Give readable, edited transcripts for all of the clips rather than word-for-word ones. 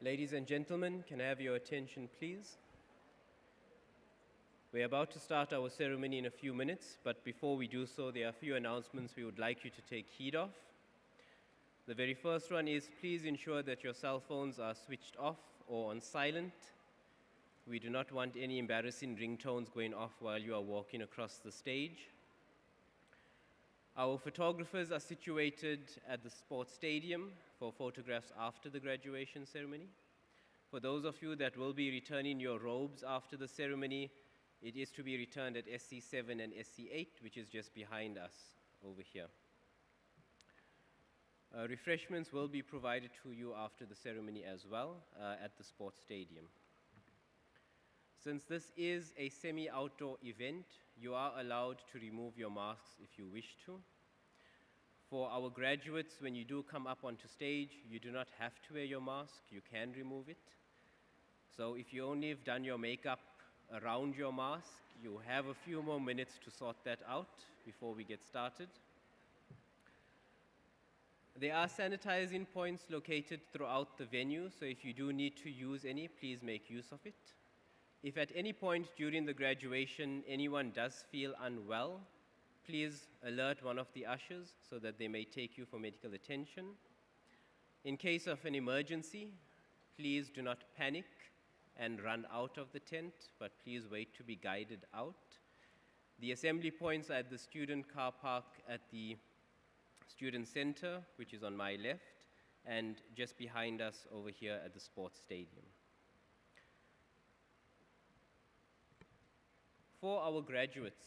Ladies and gentlemen, can I have your attention, please? We're about to start our ceremony in a few minutes, but before we do so, there are a few announcements we would like you to take heed of. The very first one is, please ensure that your cell phones are switched off or on silent. We do not want any embarrassing ringtones going off while you are walking across the stage. Our photographers are situated at the sports stadium for photographs after the graduation ceremony. For those of you that will be returning your robes after the ceremony, it is to be returned at SC7 and SC8, which is just behind us over here. Refreshments will be provided to you after the ceremony as well at the sports stadium. Since this is a semi-outdoor event, you are allowed to remove your masks if you wish to. For our graduates, when you do come up onto stage, you do not have to wear your mask, you can remove it. So if you only have done your makeup around your mask, you have a few more minutes to sort that out before we get started. There are sanitizing points located throughout the venue, so if you do need to use any, please make use of it. If at any point during the graduation anyone does feel unwell, please alert one of the ushers so that they may take you for medical attention. In case of an emergency, please do not panic and run out of the tent, but please wait to be guided out. The assembly points are at the student car park at the student center, which is on my left, and just behind us over here at the sports stadium. For our graduates,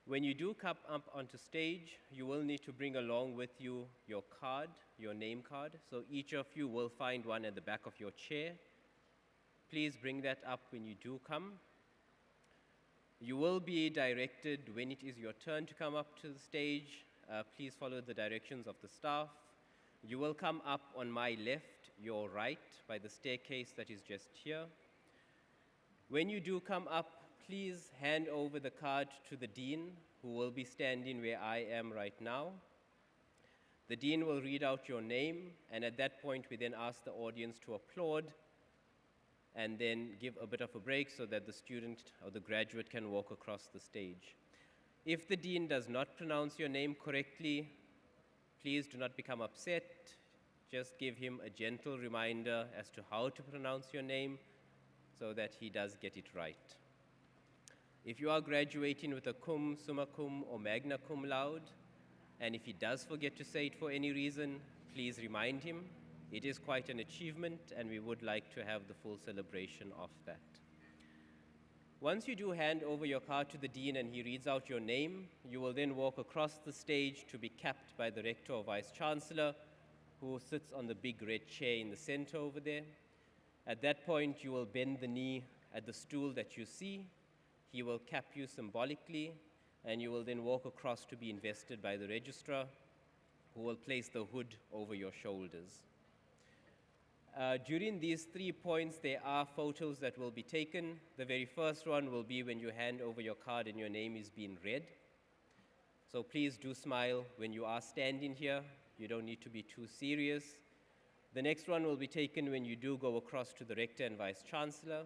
when you do come up onto stage, you will need to bring along with you your card, your name card. So each of you will find one at the back of your chair. Please bring that up when you do come. You will be directed when it is your turn to come up to the stage. Please follow the directions of the staff. You will come up on my left, your right, by the staircase that is just here. When you do come up, please hand over the card to the dean, who will be standing where I am right now. The dean will read out your name, and at that point, we then ask the audience to applaud and then give a bit of a break so that the student or the graduate can walk across the stage. If the dean does not pronounce your name correctly, please do not become upset. Just give him a gentle reminder as to how to pronounce your name so that he does get it right. If you are graduating with a cum, summa cum, or magna cum laude, and if he does forget to say it for any reason, please remind him. It is quite an achievement, and we would like to have the full celebration of that. Once you do hand over your card to the dean and he reads out your name, you will then walk across the stage to be capped by the rector or vice chancellor, who sits on the big red chair in the center over there. At that point, you will bend the knee at the stool that you see. He will cap you symbolically, and you will then walk across to be invested by the registrar, who will place the hood over your shoulders. During these 3 points, there are photos that will be taken. The very first one will be when you hand over your card and your name is being read. So please do smile when you are standing here. You don't need to be too serious. The next one will be taken when you do go across to the rector and vice chancellor.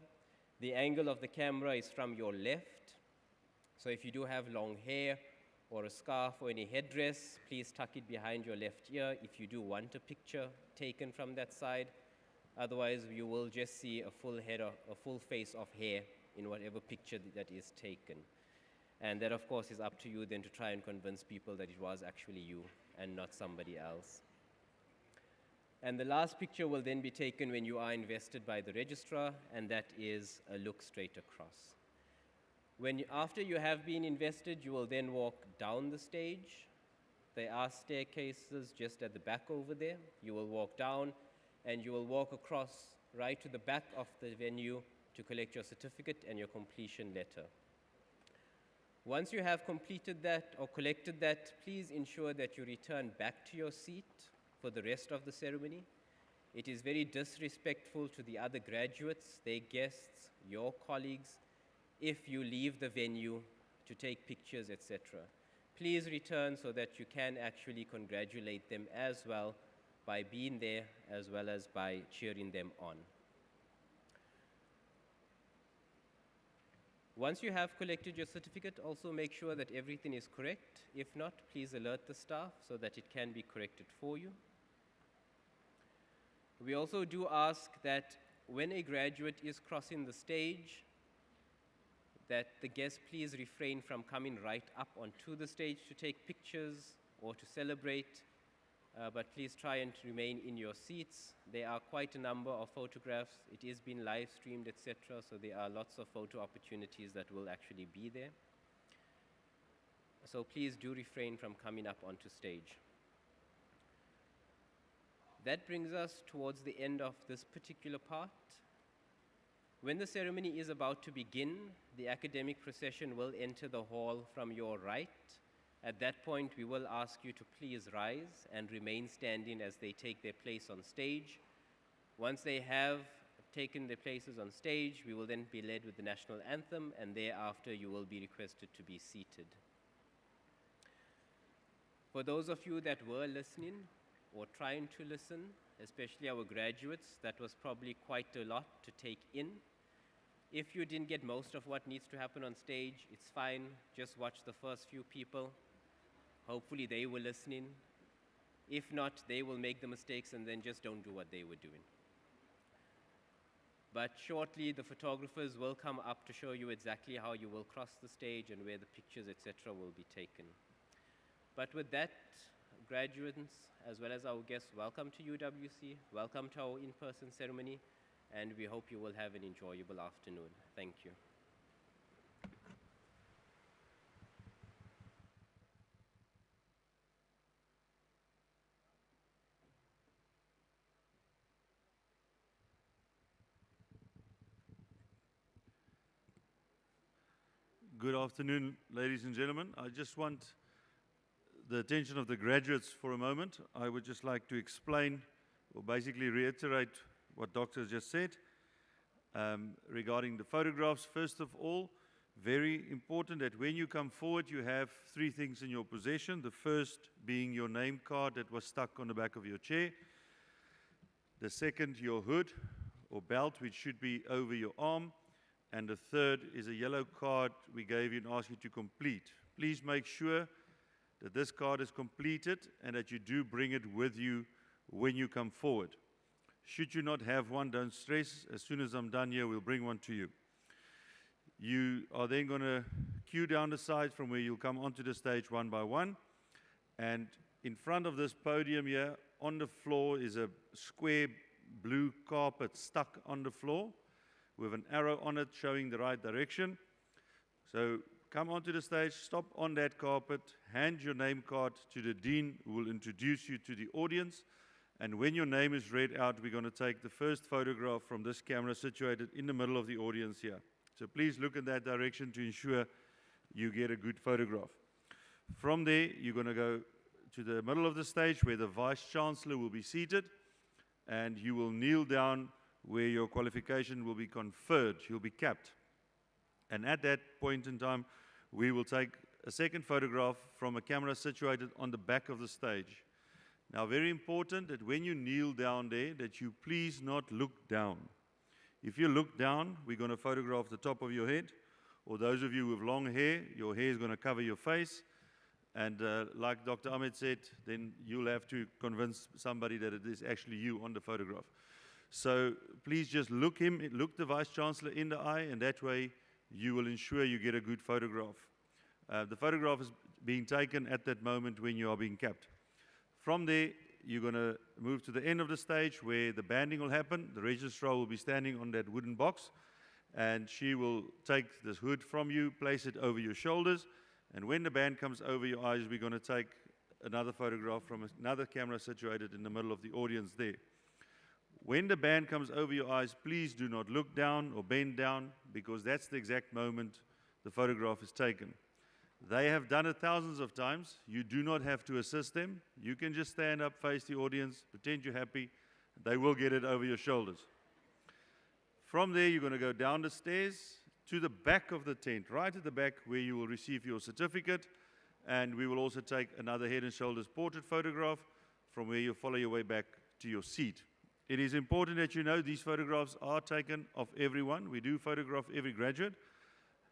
The angle of the camera is from your left. So if you do have long hair or a scarf or any headdress, please tuck it behind your left ear if you do want a picture taken from that side. Otherwise, you will just see a full head or a full face of hair in whatever picture that is taken. And that, of course, is up to you then to try and convince people that it was actually you and not somebody else. And the last picture will then be taken when you are invested by the registrar, and that is a look straight across. After you have been invested, you will then walk down the stage. There are staircases just at the back over there. You will walk down, and you will walk across right to the back of the venue to collect your certificate and your completion letter. Once you have completed that or collected that, please ensure that you return back to your seat for the rest of the ceremony. It is very disrespectful to the other graduates, their guests, your colleagues, if you leave the venue to take pictures, etc. Please return so that you can actually congratulate them as well by being there as well as by cheering them on. Once you have collected your certificate, also make sure that everything is correct. If not, please alert the staff so that it can be corrected for you. We also do ask that when a graduate is crossing the stage, that the guests please refrain from coming right up onto the stage to take pictures or to celebrate, but please try and remain in your seats. There are quite a number of photographs. It is being live streamed, etc., so there are lots of photo opportunities that will actually be there. So please do refrain from coming up onto stage. That brings us towards the end of this particular part. When the ceremony is about to begin, the academic procession will enter the hall from your right. At that point, we will ask you to please rise and remain standing as they take their place on stage. Once they have taken their places on stage, we will then be led with the national anthem, and thereafter you will be requested to be seated. For those of you that were listening or trying to listen, especially our graduates, that was probably quite a lot to take in. If you didn't get most of what needs to happen on stage, it's fine. Just watch the first few people. Hopefully they were listening. If not, they will make the mistakes and then just don't do what they were doing. But shortly, the photographers will come up to show you exactly how you will cross the stage and where the pictures, etc., will be taken. But with that, graduates, as well as our guests, welcome to UWC, welcome to our in-person ceremony, and we hope you will have an enjoyable afternoon. Thank you. Good afternoon, ladies and gentlemen. I just want the attention of the graduates for a moment. I would just like to explain or basically reiterate what Doctor just said regarding the photographs. First of all, very important that when you come forward, you have three things in your possession. The first being your name card that was stuck on the back of your chair. The second, your hood or belt, which should be over your arm. And the third is a yellow card we gave you and asked you to complete. Please make sure that this card is completed and that you do bring it with you when you come forward. Should you not have one, don't stress. As soon as I'm done here, we'll bring one to you. You are then going to queue down the sides from where you'll come onto the stage one by one. And in front of this podium here, on the floor is a square blue carpet stuck on the floor with an arrow on it showing the right direction. So come onto the stage, stop on that carpet, hand your name card to the dean who will introduce you to the audience. And when your name is read out, we're going to take the first photograph from this camera situated in the middle of the audience here. So please look in that direction to ensure you get a good photograph. From there, you're going to go to the middle of the stage where the Vice-Chancellor will be seated, and you will kneel down where your qualification will be conferred. You'll be capped. And at that point in time, we will take a second photograph from a camera situated on the back of the stage. Now, very important that when you kneel down there, that you please not look down. If you look down, we're going to photograph the top of your head, or those of you with long hair, your hair is going to cover your face. And like Dr. Ahmed said, then you'll have to convince somebody that it is actually you on the photograph. So please just look the Vice-Chancellor in the eye, and that way you will ensure you get a good photograph. The photograph is being taken at that moment when you are being capped. From there, you're going to move to the end of the stage where the banding will happen. The registrar will be standing on that wooden box, and she will take this hood from you, place it over your shoulders, and when the band comes over your eyes, we're going to take another photograph from another camera situated in the middle of the audience there. When the band comes over your eyes, please do not look down or bend down, because that's the exact moment the photograph is taken. They have done it thousands of times. You do not have to assist them. You can just stand up, face the audience, pretend you're happy. They will get it over your shoulders. From there, you're going to go down the stairs to the back of the tent, right at the back where you will receive your certificate. And we will also take another head and shoulders portrait photograph from where you follow your way back to your seat. It is important that you know these photographs are taken of everyone. We do photograph every graduate.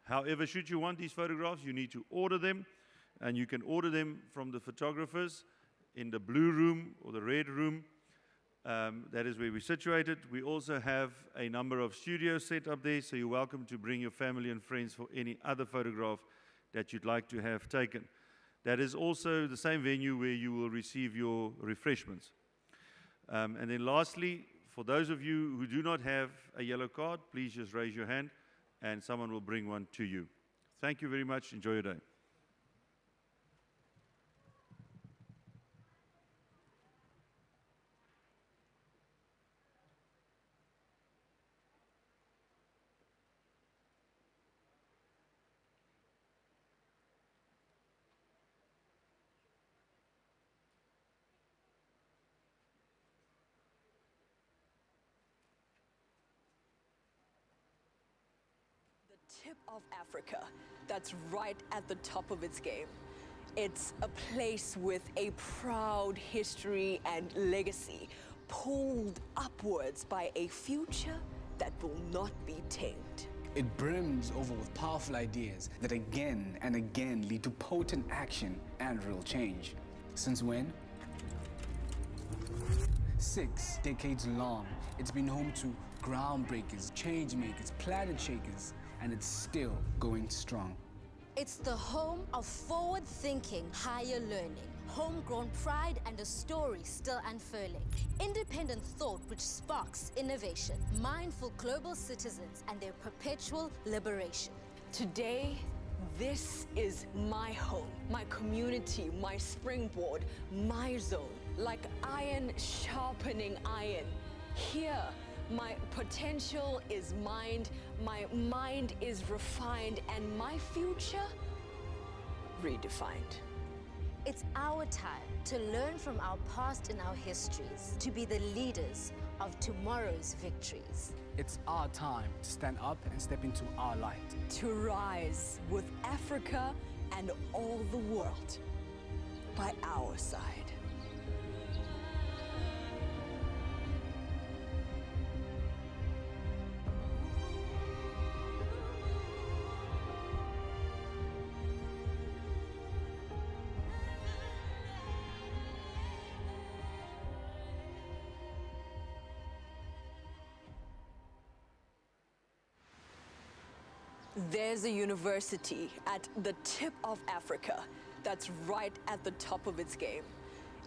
However, should you want these photographs, you need to order them, and you can order them from the photographers in the blue room or the red room. That is where we're situated. We also have a number of studios set up there, so you're welcome to bring your family and friends for any other photograph that you'd like to have taken. That is also the same venue where you will receive your refreshments. And then lastly, for those of you who do not have a yellow card, please just raise your hand and someone will bring one to you. Thank you very much. Enjoy your day. Tip of Africa that's right at the top of its game. It's a place with a proud history and legacy, pulled upwards by a future that will not be tamed. It brims over with powerful ideas that again and again lead to potent action and real change. Since when? 6 decades long, it's been home to groundbreakers, change makers, planet shakers, and it's still going strong. It's the home of forward-thinking higher learning, homegrown pride and a story still unfurling, independent thought which sparks innovation, mindful global citizens and their perpetual liberation. Today, this is my home, my community, my springboard, my zone, like iron sharpening iron. Here, my potential is mined, my mind is refined, and my future redefined. It's our time to learn from our past and our histories, to be the leaders of tomorrow's victories. It's our time to stand up and step into our light. To rise with Africa and all the world by our side. There's a university at the tip of Africa that's right at the top of its game.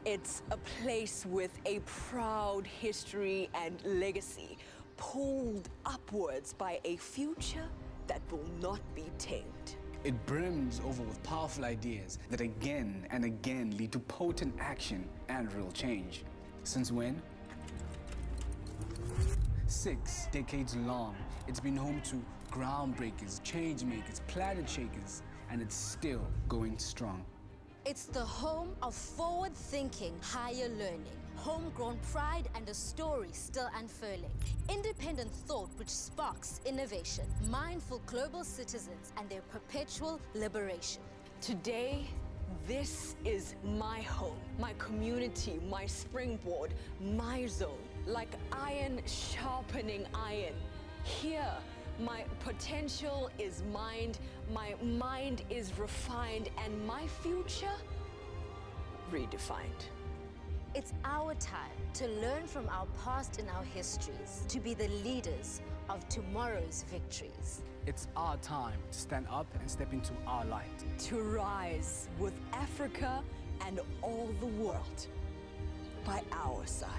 It's a place with a proud history and legacy, pulled upwards by a future that will not be tamed. It brims over with powerful ideas that again and again lead to potent action and real change. Since when? 6 decades long, it's been home to groundbreakers, change makers, planet shakers, and it's still going strong. It's the home of forward-thinking higher learning, homegrown pride and a story still unfurling, independent thought which sparks innovation, mindful global citizens and their perpetual liberation. Today, this is my home, my community, my springboard, my zone, like iron sharpening iron. Here, my potential is mined, my mind is refined, and my future redefined. It's our time to learn from our past and our histories, to be the leaders of tomorrow's victories. It's our time to stand up and step into our light. To rise with Africa and all the world by our side.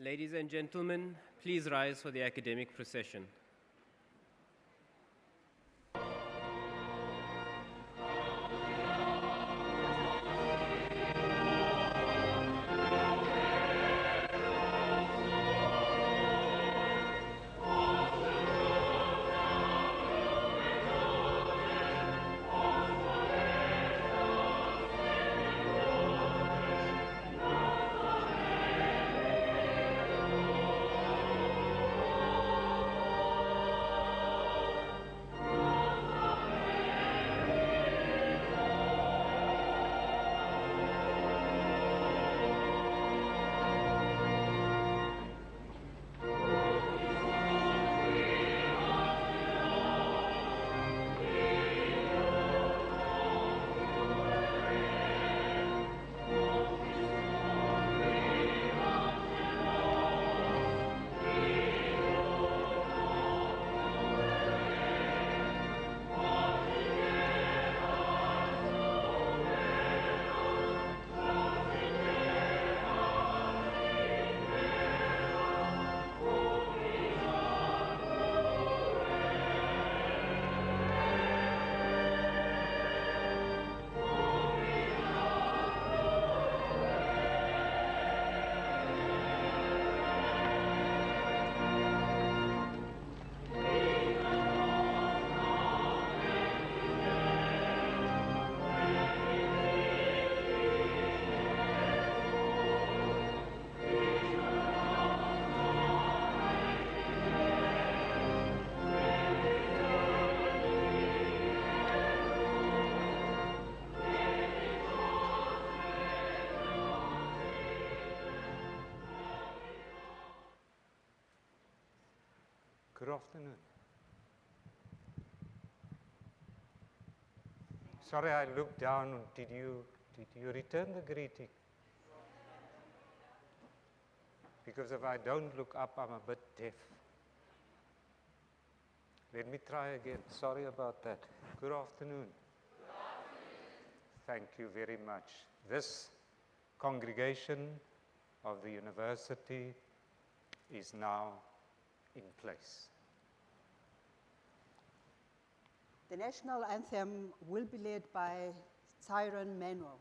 Ladies and gentlemen, please rise for the academic procession. Good afternoon. Sorry, I looked down. Did you return the greeting? Because if I don't look up, I'm a bit deaf. Let me try again. Sorry about that. Good afternoon. Good afternoon. Thank you very much. This congregation of the university is now in place. The national anthem will be led by Siren Manuel.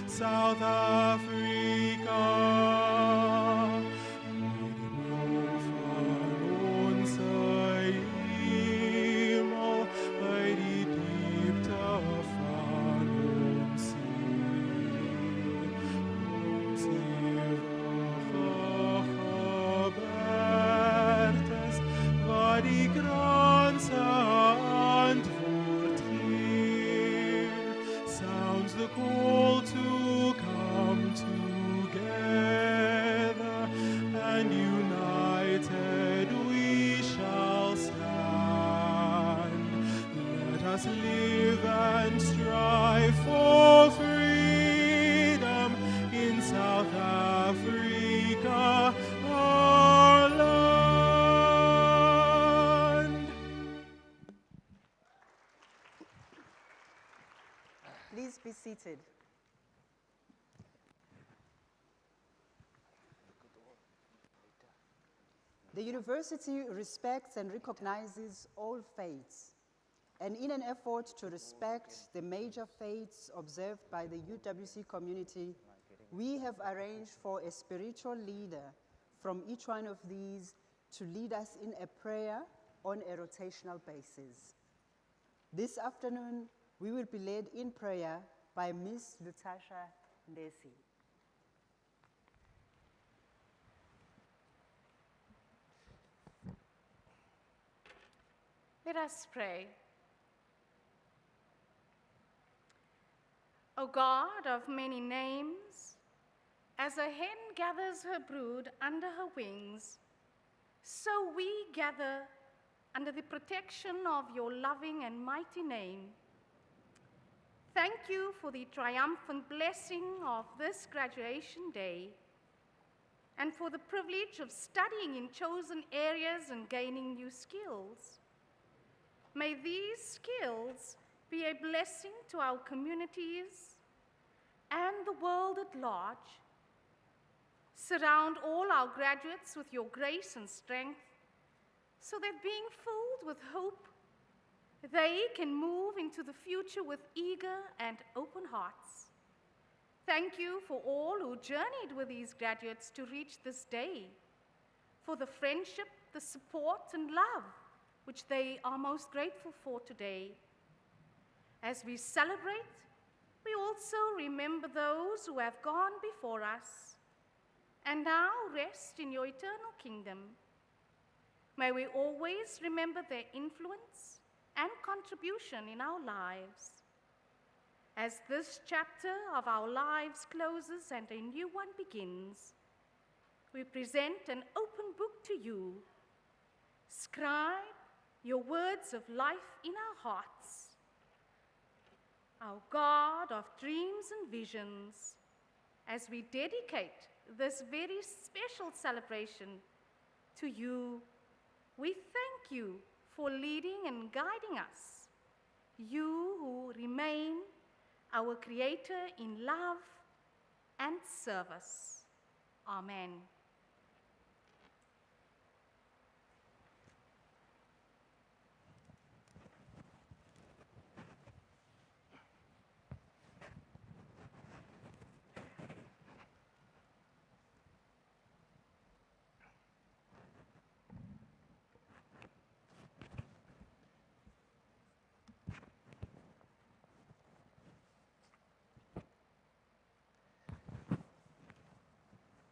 South Africa. The call to come together, and united we shall stand. Let us live and strive for freedom in South Africa, our land. Please be seated. The university respects and recognizes all faiths, and in an effort to respect the major faiths observed by the UWC community, we have arranged for a spiritual leader from each one of these to lead us in a prayer on a rotational basis. This afternoon, we will be led in prayer by Ms. Lutasha Ndesi. Let us pray. O God of many names, as a hen gathers her brood under her wings, so we gather under the protection of your loving and mighty name. Thank you for the triumphant blessing of this graduation day and for the privilege of studying in chosen areas and gaining new skills. May these skills be a blessing to our communities and the world at large. Surround all our graduates with your grace and strength so that being filled with hope, they can move into the future with eager and open hearts. Thank you for all who journeyed with these graduates to reach this day, for the friendship, the support, and love which they are most grateful for today. As we celebrate, we also remember those who have gone before us and now rest in your eternal kingdom. May we always remember their influence and contribution in our lives. As this chapter of our lives closes and a new one begins, we present an open book to you. Scribe your words of life in our hearts. Our God of dreams and visions, as we dedicate this very special celebration to you, we thank you for leading and guiding us, you who remain our Creator in love and service. Amen.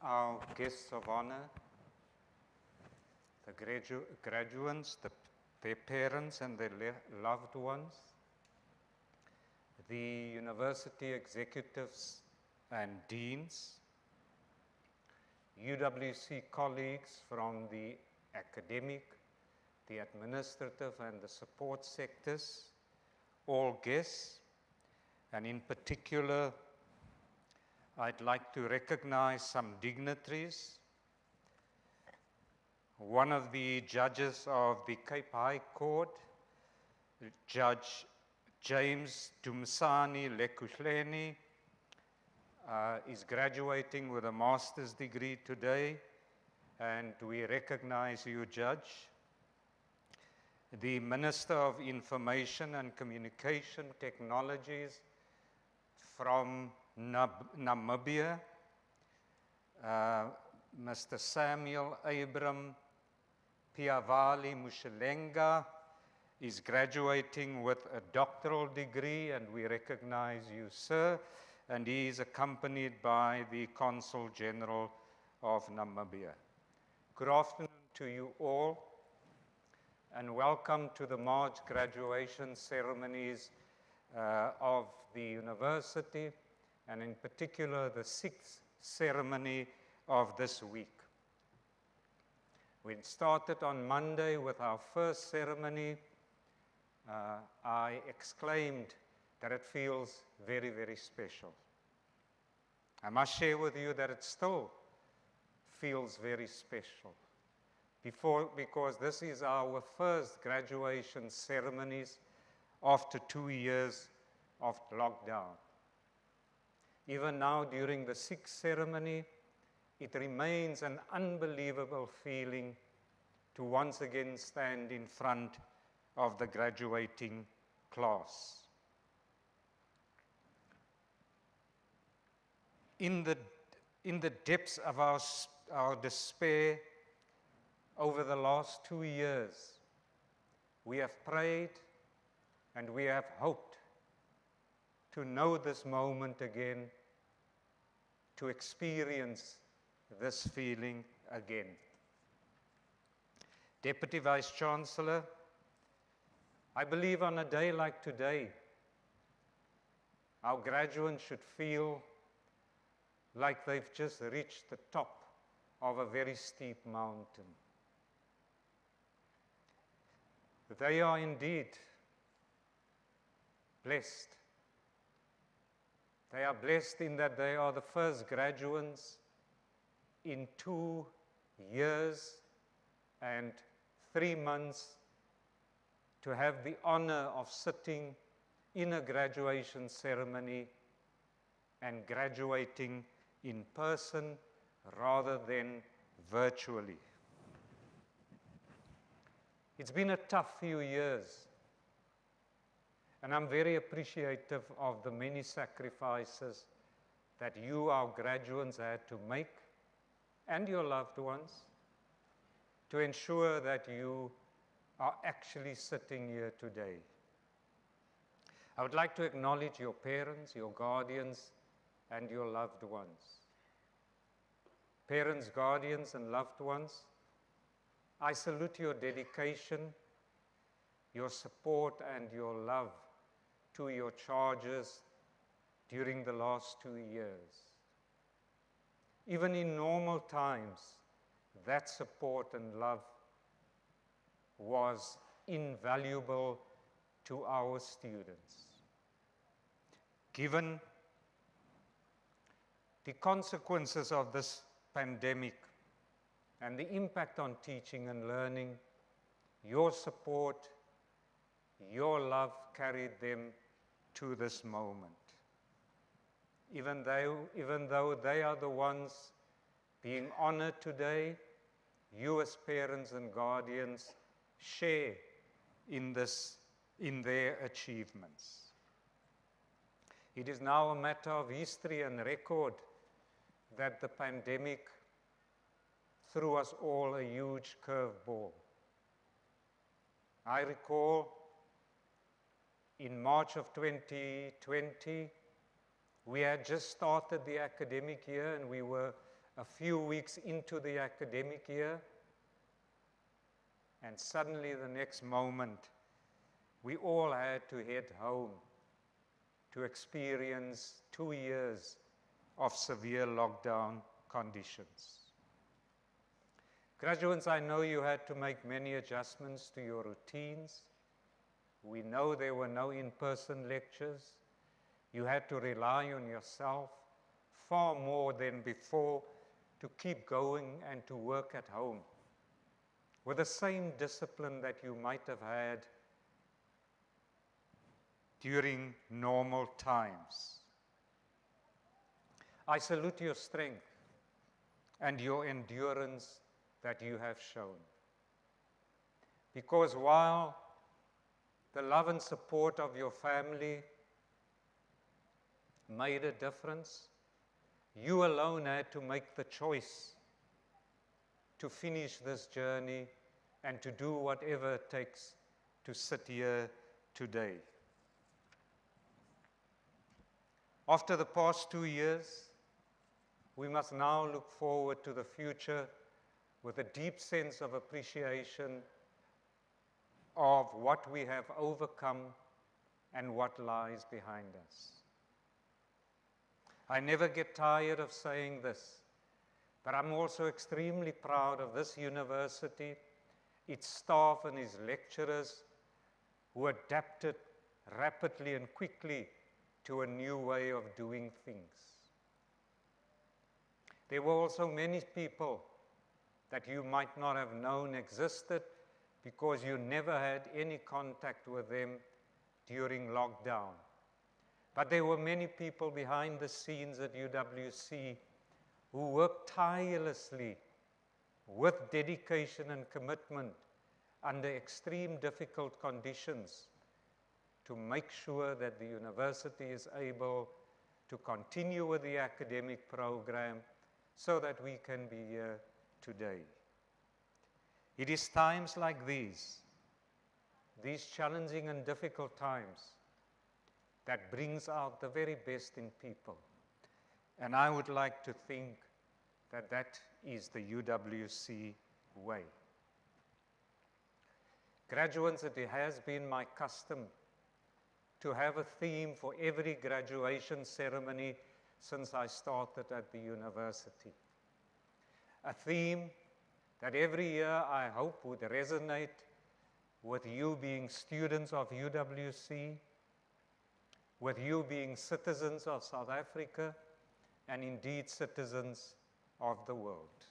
Our guests of honor, the graduates, their parents and their loved ones, the university executives and deans, UWC colleagues from the academic, the administrative and the support sectors, all guests, and in particular, I'd like to recognize some dignitaries. One of the judges of the Cape High Court, Judge James Tumsani Lekuhleni, is graduating with a master's degree today, and we recognize you, Judge. The Minister of Information and Communication Technologies from Namibia, Mr. Samuel Abram Piavali Mushelenga is graduating with a doctoral degree, and we recognize you, sir, and he is accompanied by the Consul General of Namibia. Good afternoon to you all, and welcome to the March graduation ceremonies of the university, and in particular the 6th ceremony of this week. We started on Monday with our first ceremony. I exclaimed that it feels very, very special. I must share with you that it still feels very special. Because this is our first graduation ceremonies after 2 years of lockdown. Even now, during the sixth ceremony, it remains an unbelievable feeling to once again stand in front of the graduating class. In the depths of our despair over the last 2 years, we have prayed and we have hoped to know this moment again, to experience this feeling again. Deputy Vice-Chancellor, I believe on a day like today, our graduates should feel like they've just reached the top of a very steep mountain. They are indeed blessed. They are blessed in that they are the first graduates in 2 years and 3 months to have the honor of sitting in a graduation ceremony and graduating in person rather than virtually. It's been a tough few years, and I'm very appreciative of the many sacrifices that you, our graduates, had to make, and your loved ones, to ensure that you are actually sitting here today. I would like to acknowledge your parents, your guardians, and your loved ones. Parents, guardians, and loved ones, I salute your dedication, your support, and your love to your charges during the last 2 years. Even in normal times, that support and love was invaluable to our students. Given the consequences of this pandemic and the impact on teaching and learning, your support, your love carried them to this moment. Even though they are the ones being honored today, you as parents and guardians share in their achievements. It is now a matter of history and record that the pandemic threw us all a huge curveball. I recall in March of 2020, we had just started the academic year and we were a few weeks into the academic year, and suddenly the next moment, we all had to head home to experience 2 years of severe lockdown conditions. Graduates, I know you had to make many adjustments to your routines. We know there were no in-person lectures. You had to rely on yourself far more than before to keep going and to work at home with the same discipline that you might have had during normal times. I salute your strength and your endurance that you have shown. Because while the love and support of your family made a difference, you alone had to make the choice to finish this journey and to do whatever it takes to sit here today. After the past 2 years, we must now look forward to the future with a deep sense of appreciation of what we have overcome and what lies behind us. I never get tired of saying this, but I'm also extremely proud of this university, its staff and its lecturers who adapted rapidly and quickly to a new way of doing things. There were also many people that you might not have known existed because you never had any contact with them during lockdown. But there were many people behind the scenes at UWC who worked tirelessly with dedication and commitment under extreme difficult conditions to make sure that the university is able to continue with the academic program so that we can be here today. It is times like these challenging and difficult times, that brings out the very best in people. And I would like to think that that is the UWC way. Graduates, it has been my custom to have a theme for every graduation ceremony since I started at the university. A theme that every year I hope would resonate with you being students of UWC, with you being citizens of South Africa, and indeed citizens of the world.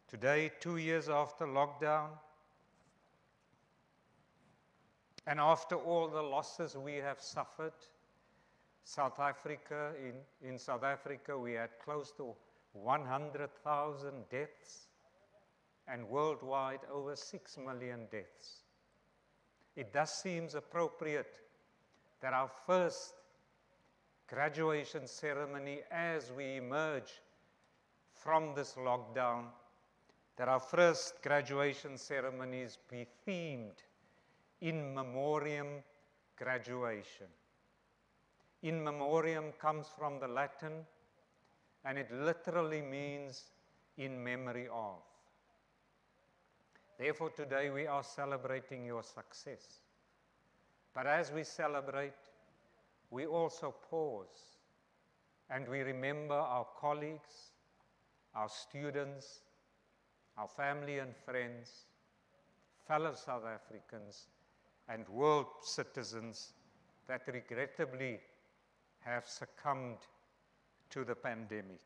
Today, 2 years after lockdown, and after all the losses we have suffered, in South Africa we had close to 100,000 deaths, and worldwide over 6 million deaths. It thus seems appropriate that our first graduation ceremony, as we emerge from this lockdown, that our first graduation ceremonies be themed in memoriam graduation. In memoriam comes from the Latin, and it literally means in memory of. Therefore, today we are celebrating your success. But as we celebrate, we also pause and we remember our colleagues, our students, our family and friends, fellow South Africans, and world citizens that regrettably have succumbed to the pandemic.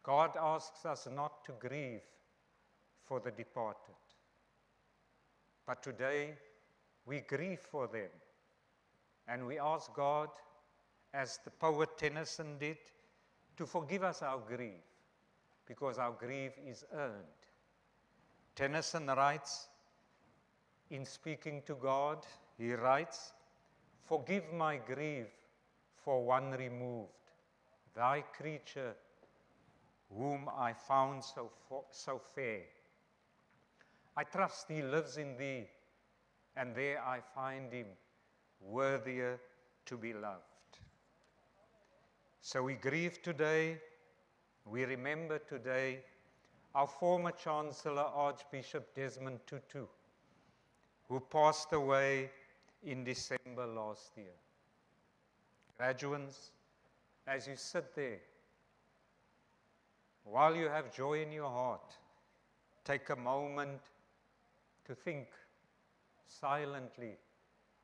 God asks us not to grieve for the departed, but today we grieve for them, and we ask God, as the poet Tennyson did, to forgive us our grief, because our grief is earned. Tennyson writes, in speaking to God, he writes, "Forgive my grief for one removed, thy creature whom I found so fair. I trust he lives in thee, and there I find him worthier to be loved." So we grieve today, we remember today our former Chancellor, Archbishop Desmond Tutu, who passed away in December last year. Graduates, as you sit there, while you have joy in your heart, take a moment to think silently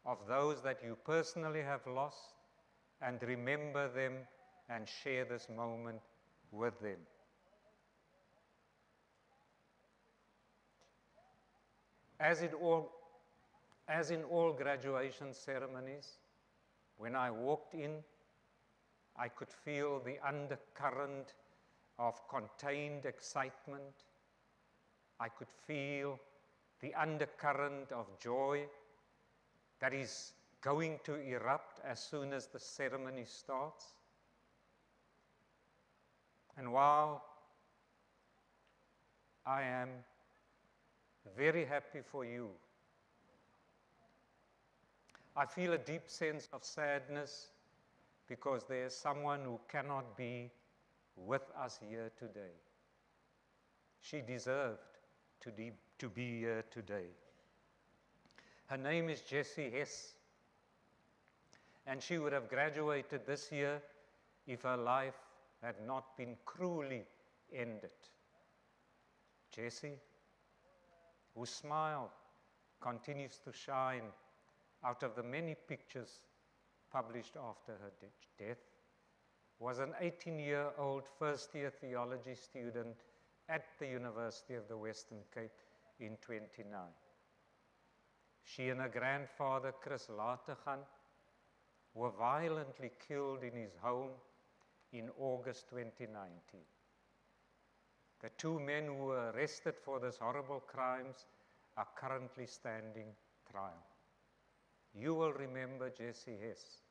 of those that you personally have lost, and remember them and share this moment with them. As in all graduation ceremonies, when I walked in, I could feel the undercurrent of contained excitement. I could feel the undercurrent of joy that is going to erupt as soon as the ceremony starts. And while I am very happy for you, I feel a deep sense of sadness because there is someone who cannot be with us here today. She deserved to be here today. Her name is Jessie Hess, and she would have graduated this year if her life had not been cruelly ended. Jessie, whose smile continues to shine out of the many pictures published after her death, was an 18-year-old first-year theology student at the University of the Western Cape in 1929. She and her grandfather, Chris Lategan, were violently killed in his home in August 2019. The two men who were arrested for these horrible crimes are currently standing trial. You will remember Jesse Hess,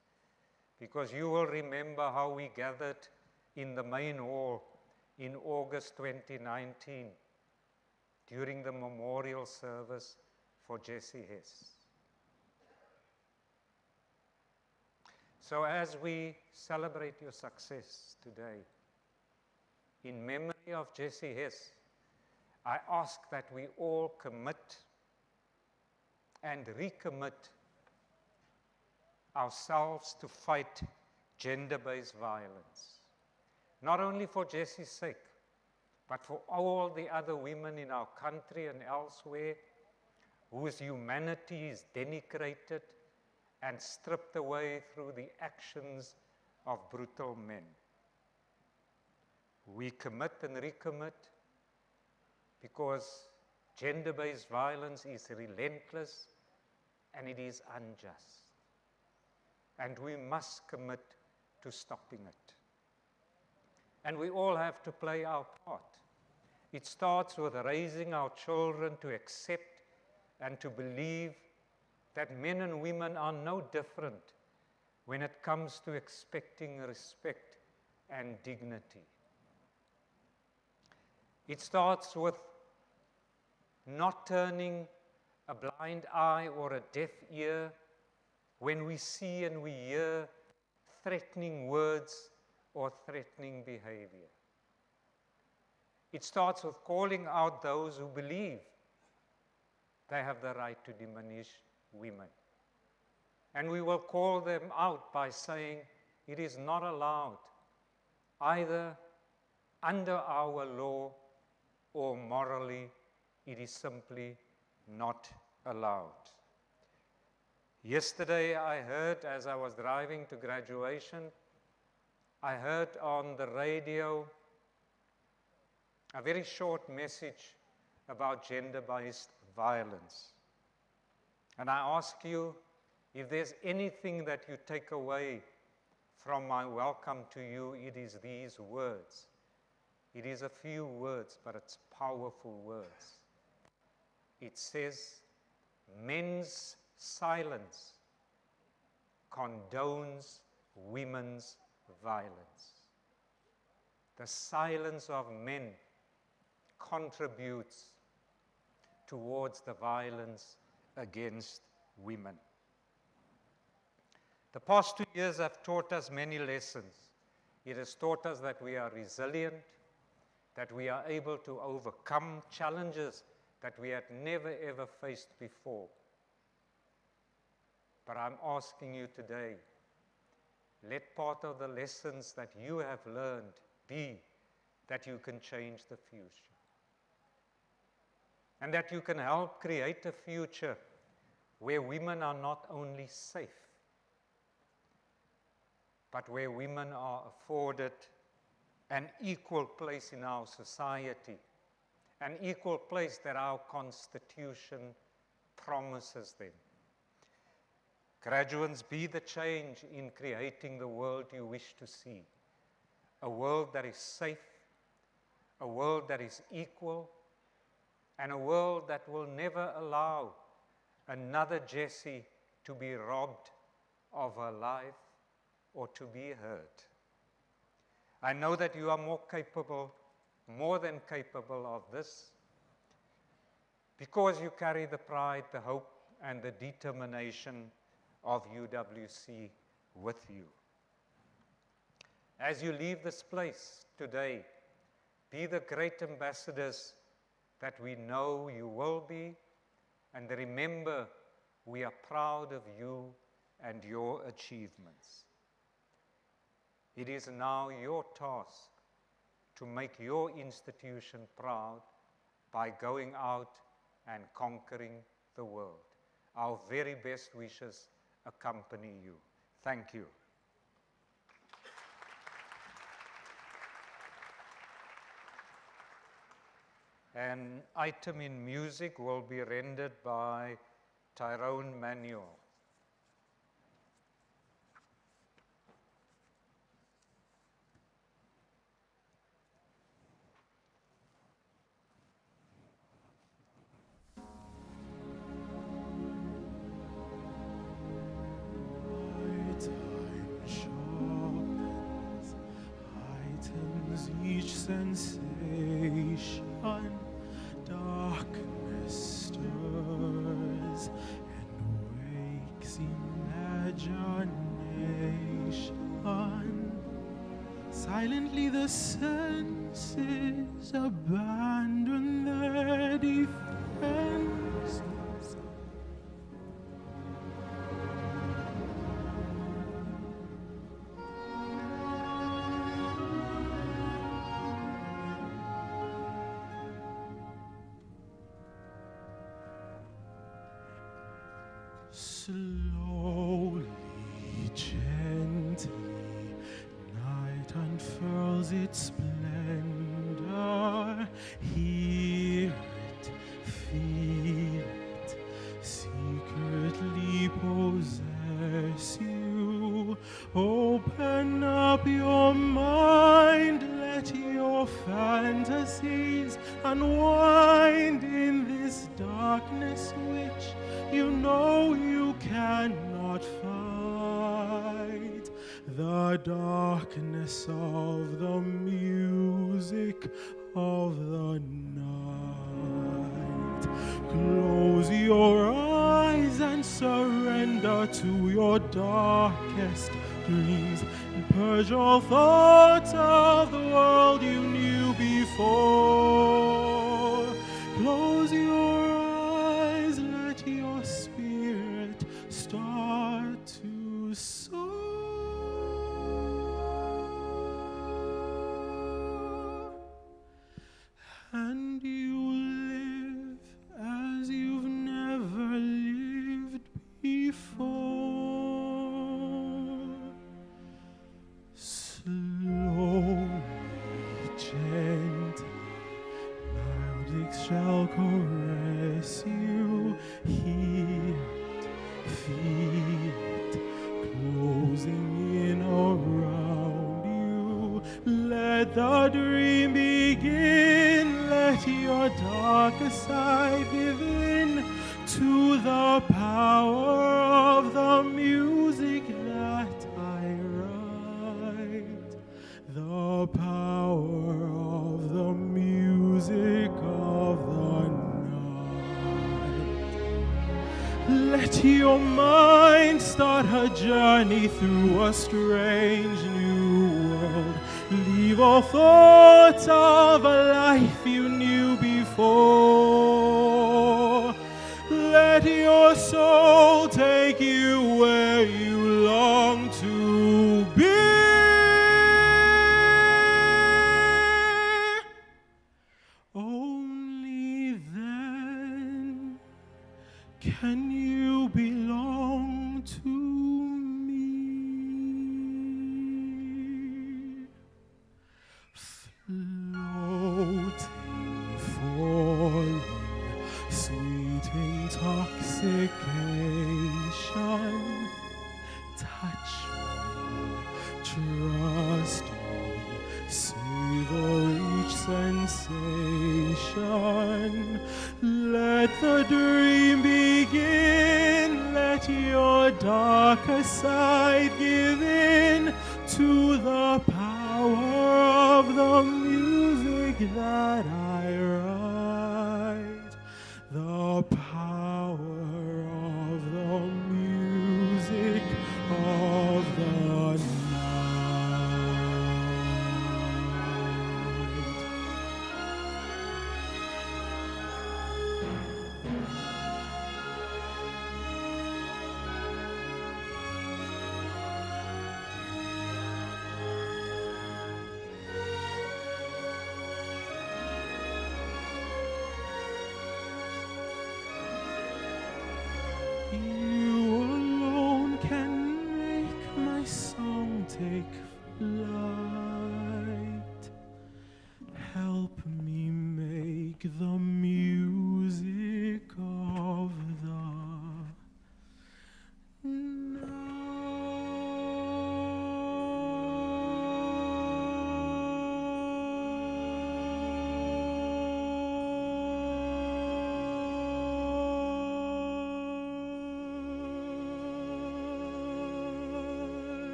because you will remember how we gathered in the main hall in August 2019 during the memorial service for Jesse Hess. So as we celebrate your success today, in memory of Jesse Hess, I ask that we all commit and recommit ourselves to fight gender-based violence. Not only for Jesse's sake, but for all the other women in our country and elsewhere whose humanity is denigrated and stripped away through the actions of brutal men. We commit and recommit because gender-based violence is relentless and it is unjust. And we must commit to stopping it. And we all have to play our part. It starts with raising our children to accept and to believe that men and women are no different when it comes to expecting respect and dignity. It starts with not turning a blind eye or a deaf ear when we see and we hear threatening words or threatening behavior. It starts with calling out those who believe they have the right to diminish women. And we will call them out by saying it is not allowed, either under our law or morally, it is simply not allowed. Yesterday I heard, as I was driving to graduation, I heard on the radio a very short message about gender-based violence. And I ask you, if there's anything that you take away from my welcome to you, it is these words. It is a few words, but it's powerful words. It says, men's silence condones women's violence. The silence of men contributes towards the violence against women. The past 2 years have taught us many lessons. It has taught us that we are resilient, that we are able to overcome challenges that we had never ever faced before. But I'm asking you today, let part of the lessons that you have learned be that you can change the future. And that you can help create a future where women are not only safe, but where women are afforded an equal place in our society, an equal place that our Constitution promises them. Graduates, be the change in creating the world you wish to see. A world that is safe, a world that is equal, and a world that will never allow another Jessie to be robbed of her life or to be hurt. I know that you are more than capable of this, because you carry the pride, the hope, and the determination of UWC with you. As you leave this place today, be the great ambassadors that we know you will be, and remember, we are proud of you and your achievements. It is now your task to make your institution proud by going out and conquering the world. Our very best wishes accompany you. Thank you. An item in music will be rendered by Tyrone Manuel. Each sensation, darkness stirs and wakes imagination. Silently the senses abandon their defenses. Slowly, gently, night unfurls its splendor. Hear it, feel it, secretly possess you. Open up your mind, let your fantasies unwind in this darkness which you know you cannot fight. The darkness of the music of the night. Close your eyes and surrender to your darkest dreams, and purge all thoughts of the world you knew before. Close your eyes, let your spirit start to soar. And you live as you've never lived before. Slowly, gently, music shall caress you. Hear it, feel it, closing in around you. Let the dream begin. Let your darker side give in to the power of the music that I write. The power of the music of the night. Let your mind start a journey through a strange new world. Leave all thoughts of a life you knew before. Let your soul take you where you long to be. Only then can you belong to me. Floating, falling, sweet intoxication. Touch me, trust me, savor each sensation. Let the dream begin. Let your darker side give in to the power of the music that I write. The power of the music of the You alone can make my song take flight. Help me make the music of the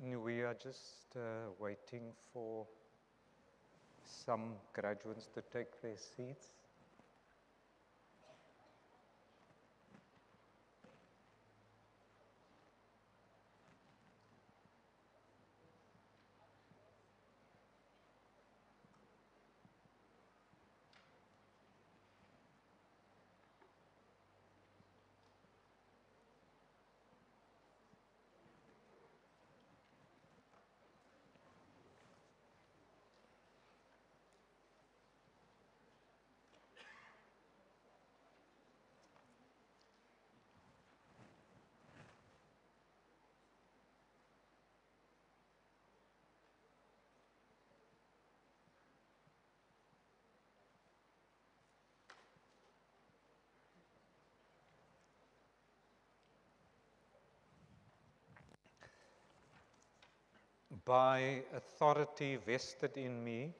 We are just waiting for some graduates to take their seats. By authority vested in me,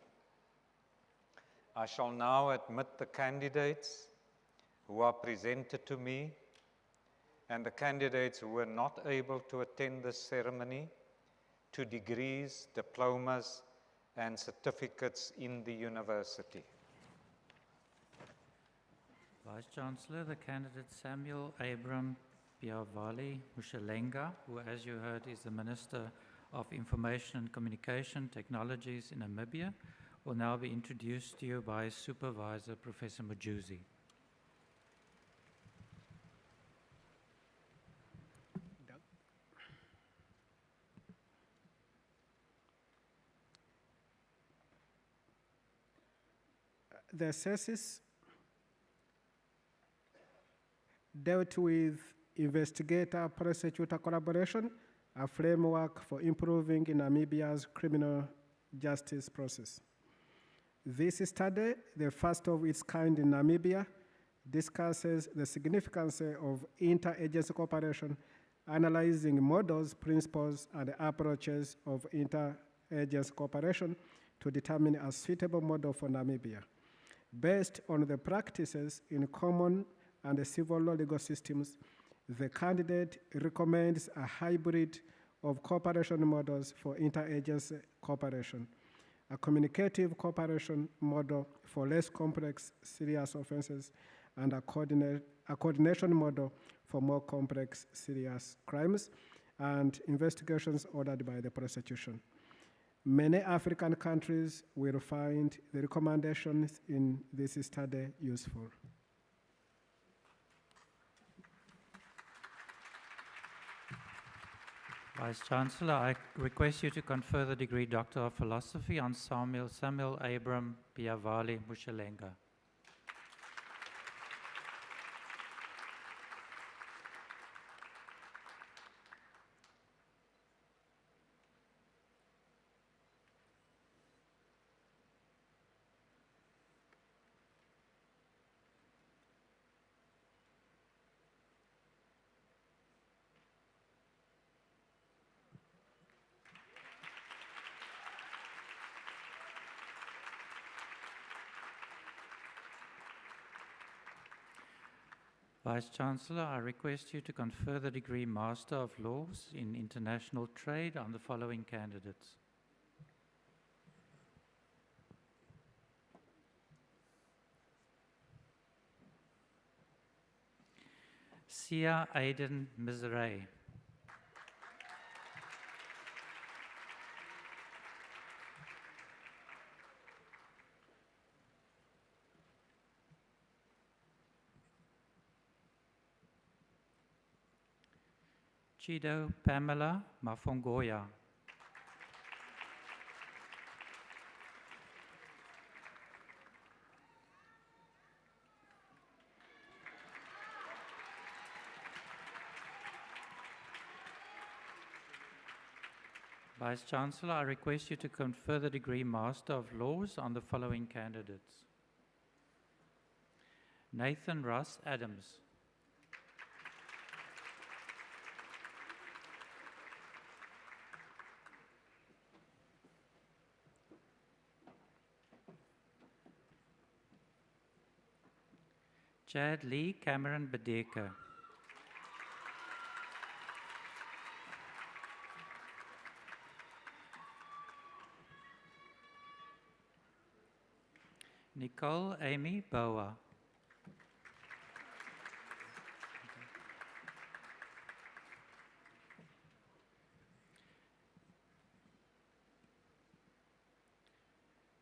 I shall now admit the candidates who are presented to me and the candidates who were not able to attend this ceremony to degrees, diplomas, and certificates in the university. Vice-Chancellor, the candidate Samuel Abram Piavali Mushalenga, who, as you heard, is the Minister of Information and Communication Technologies in Namibia, will now be introduced to you by his supervisor, Professor Mujuzi. The thesis dealt with investigator-prosecutor collaboration, a framework for improving Namibia's criminal justice process. This study, the first of its kind in Namibia, discusses the significance of interagency cooperation, analyzing models, principles, and approaches of interagency cooperation to determine a suitable model for Namibia. Based on the practices in common and civil law legal systems, the candidate recommends a hybrid of cooperation models for interagency cooperation, a communicative cooperation model for less complex serious offenses, and a coordination model for more complex serious crimes and investigations ordered by the prosecution. Many African countries will find the recommendations in this study useful. Vice-Chancellor, I request you to confer the degree Doctor of Philosophy on Samuel Abram Piavali Mushalenga. Vice-Chancellor, I request you to confer the degree Master of Laws in International Trade on the following candidates. Sia Aiden Mizrae. Chido Pamela Mafongoya. Vice-Chancellor, I request you to confer the degree Master of Laws on the following candidates. Nathan Russ Adams. Chad Lee Cameron Bedeke. Nicole Amy Boa.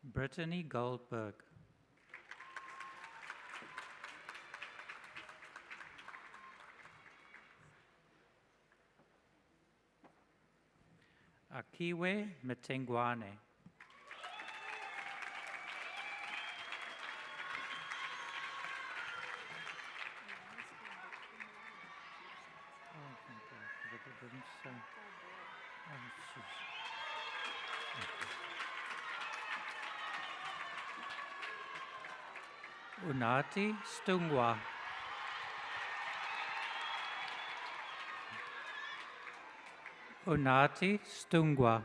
Brittany Goldberg. Akiwe Mtengwane. Unati Stungwa. Unati Stungwa.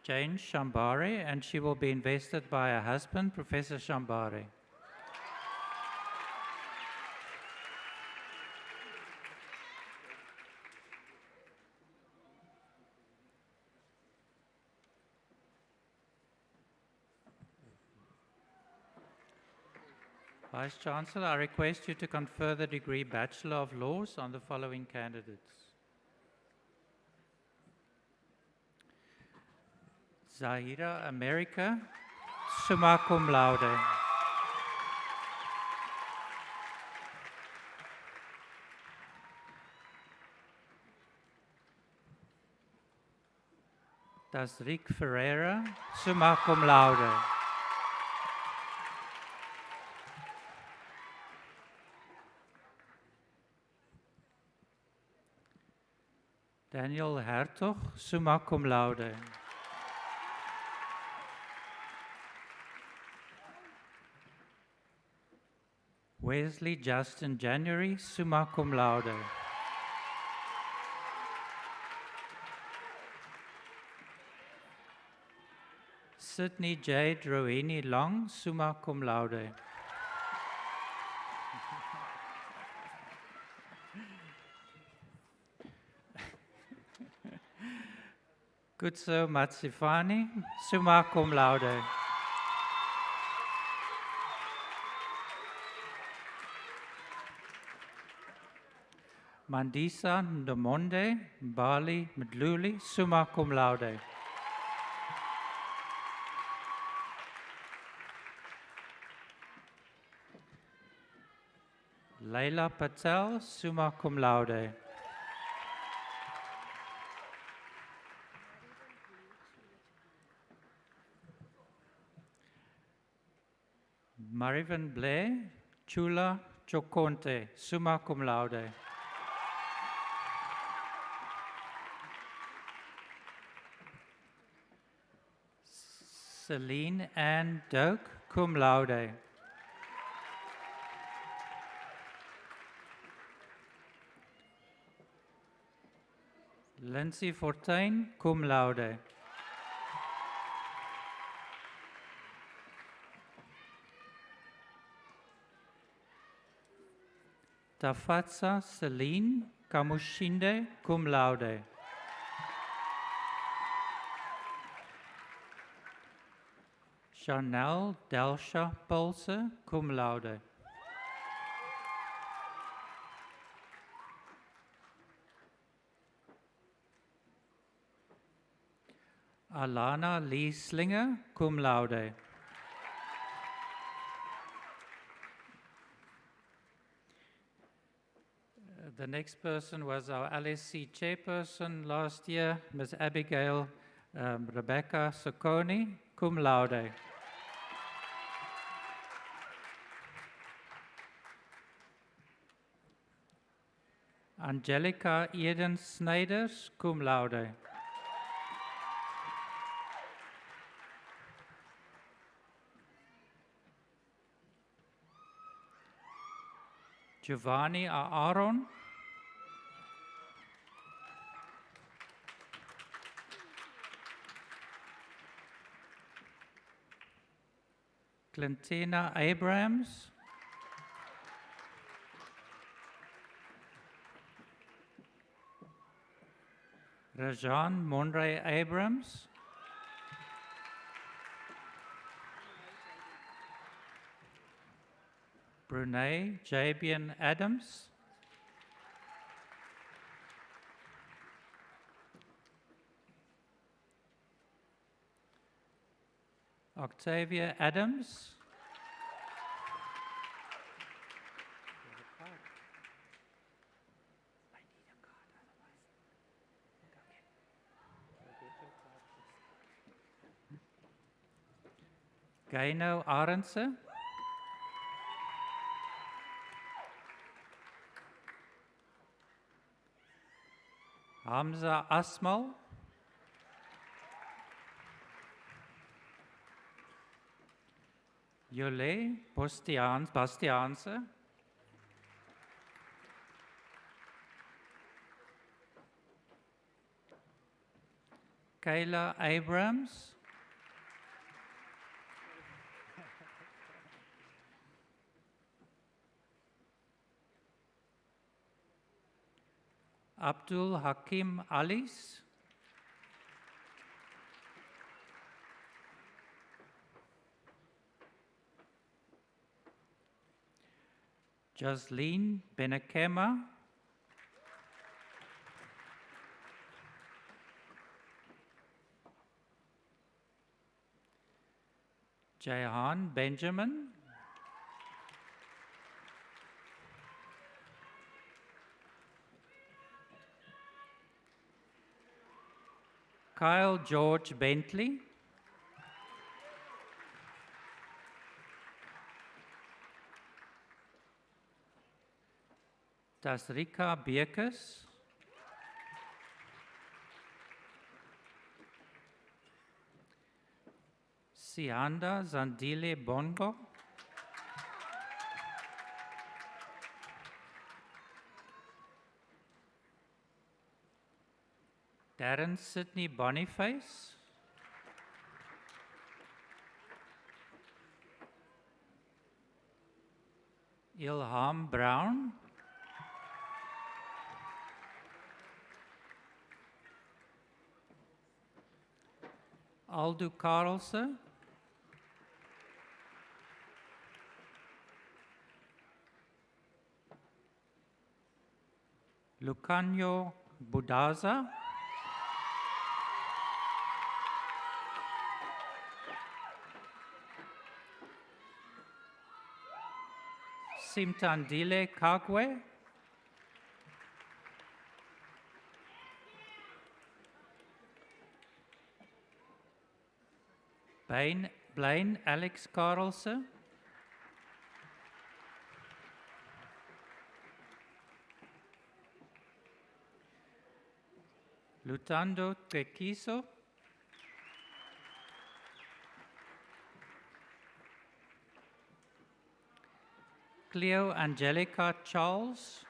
Jane Shambari, and she will be invested by her husband, Professor Shambari. Vice Chancellor, I request you to confer the degree Bachelor of Laws on the following candidates. Zahira America, summa cum laude. Tasrik Ferreira, summa cum laude. Daniel Hertog, summa cum laude. Wesley Justin January, summa cum laude. Sydney Jade Rohini Long, summa cum laude. Kutso Matsifani, summa cum laude. Mandisa Ndomonde Bali Mdluli, summa cum laude. Leila Patel, summa cum laude. Marivan Blair, Chula Chokonte, summa cum laude. Celine Ann Doak, cum laude. Lindsay Fortuyn, cum laude. Tafatsa Celine Kamushinde, cum laude. Chanel Delsha Pulse, cum laude. Alana Lee Slinger, cum laude. The next person was our LSC chairperson last year, Ms. Abigail Rebecca Socconi, cum laude. Angelica Eden Snyders, cum laude. Giovanni Aaron. Clintina Abrams. Rajan Monray Abrams. Brunei Jabian Adams. Octavia Adams. Gaino Arendse. Hamza Asmal. Jolé Bastiaanse. Kayla Abrams. Abdul Hakim Alis. Jasleen Benekema. Jahan Benjamin. Kyle George Bentley. Tasrika Beekes. Sianda Zandile Bongo. Darren Sidney Boniface. Ilham Brown. Aldo Karlse. Lucanio Budaza. Simtandile Kagwe. Blaine Alex Karlse. Lutando Tequiso. Cleo Angelica Charles.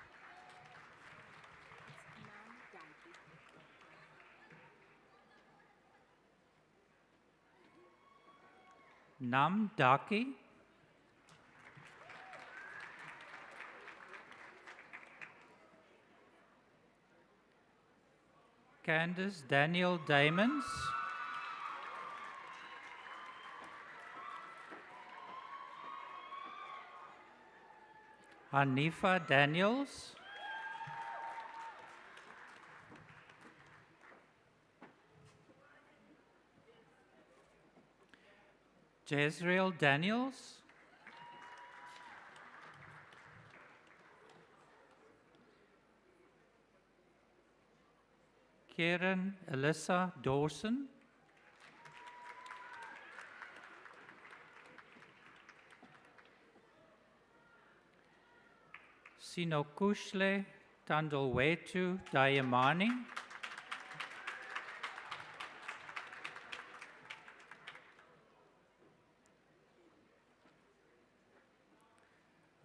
Nam Daki. Candace Daniel Damons. Hanifa Daniels. Jezreel Daniels. Kieran Alyssa Dawson. Sinokushle Tandolwetu Dayamani.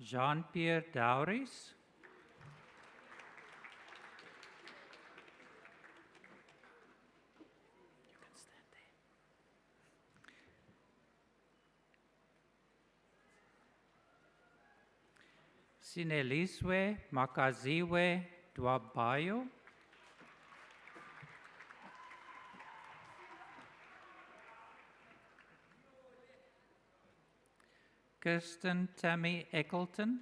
Jean-Pierre Dauris. Sineliswe Makaziwe Dwabayo. Kirsten Tammy Eccleton.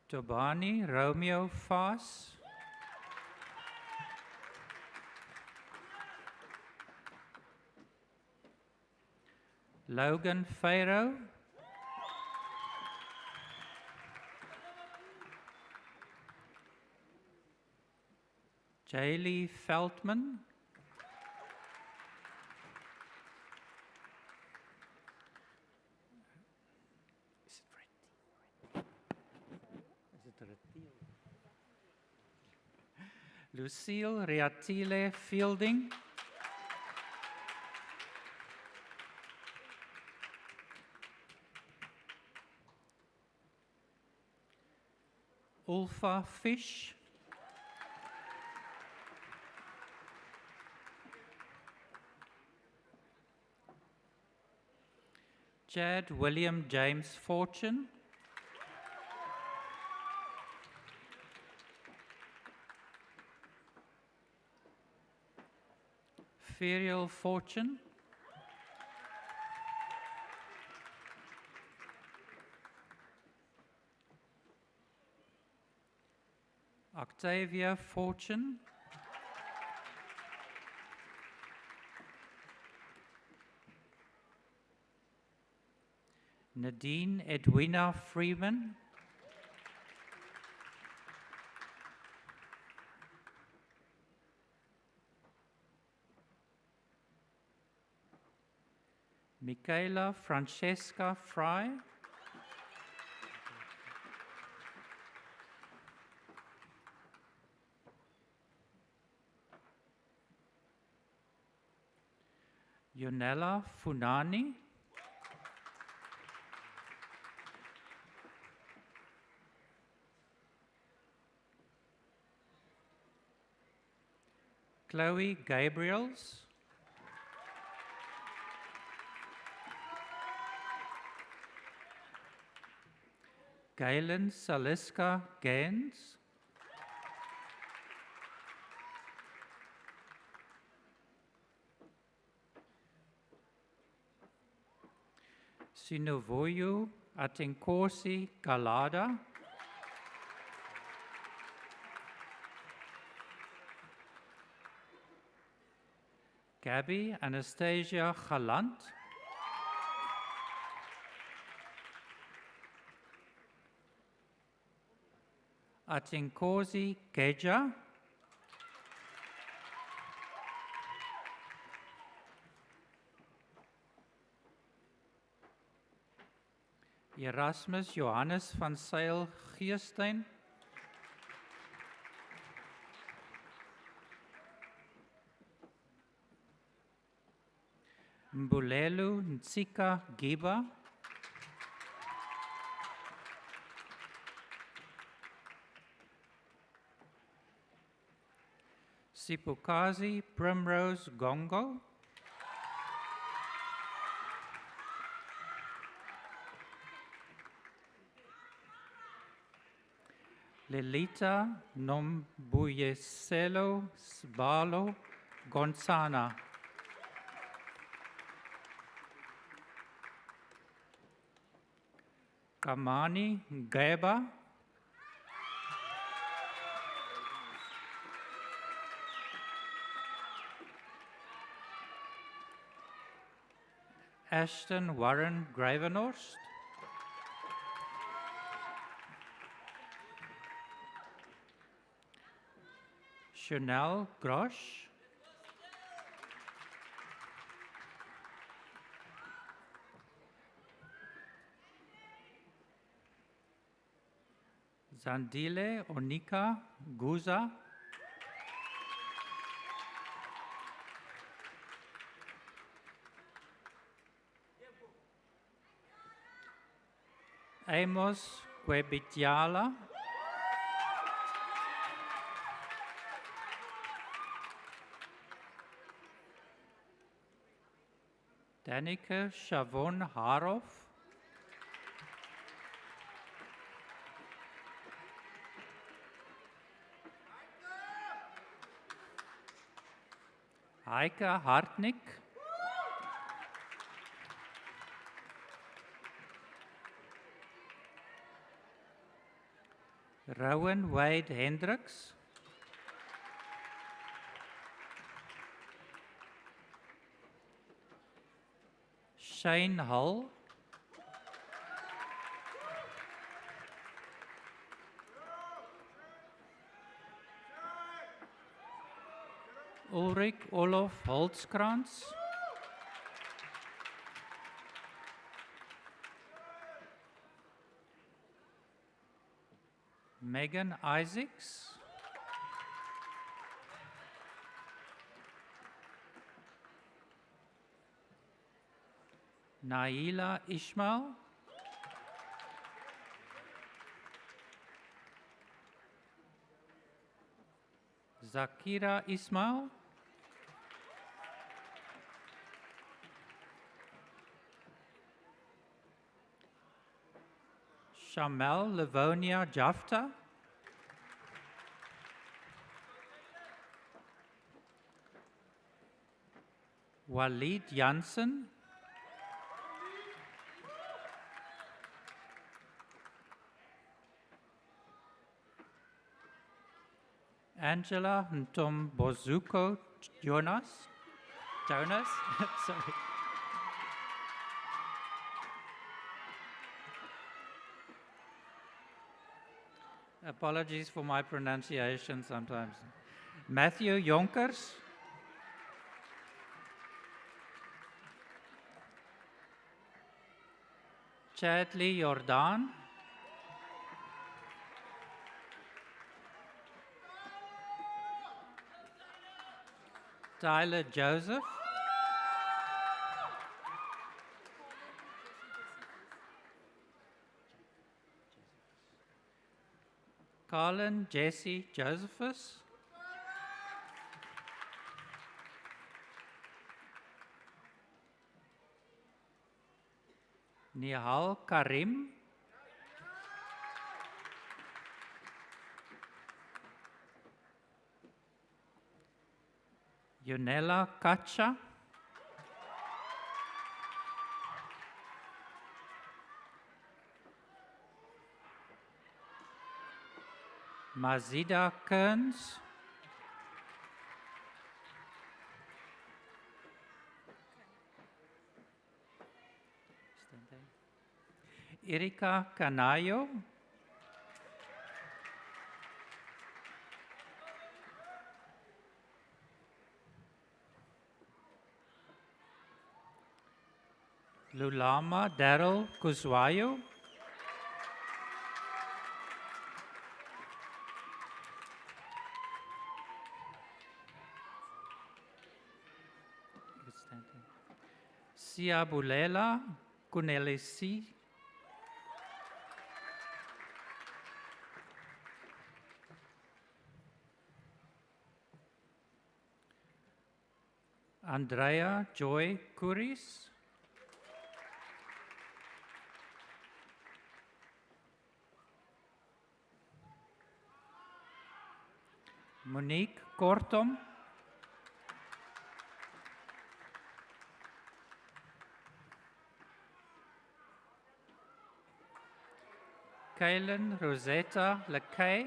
Tobani Romeo Faas. Logan Pharaoh. Jaylee Feldman. Lucille Riatile Fielding. Ulfa Fish. Chad William James Fortune. Ferial Fortune. Octavia Fortune. Nadine Edwina Freeman. Michaela Francesca Fry. Yonella Funani. Chloe Gabriels. Galen Saliska Gaines. Sinovoyu Atinkosi Galada. Gabby Anastasia Galant. Atinkosi Geja. Erasmus Johannes van Zyl Geestein. Mbulelu Ntsika Giba. Sipukazi Primrose Gongo. Lelita Nombuyeselo Sbalo Gonzana. Kamani Geba. Ashton Warren Gravenhorst. Chanel Grosh. Zandile Onika Guza. Amos Kwebitiala. Danica Shavon Harov. Heike Hartnick. Rowan Wade Hendricks. Shane Hull. Ulrich Olof Holtzkrantz. Megan Isaacs. Naila Ishmael. Zakira Ismail. Shamel Livonia Jafta. Walid Jansen. Angela Ntombozuko Jonas. Sorry. Apologies for my pronunciation sometimes. Matthew Jonkers. Chadley Jordan. Tyler Joseph. Colin Jesse Josephus. Nihal Karim. Yunela Kacha. Mazida Kearns. Erika Canayo. Lulama Daryl Kuzwayo. Siabulela Kunelesi. Andrea Joy Kuris. Monique Kortom. Kaylin Rosetta LeKay.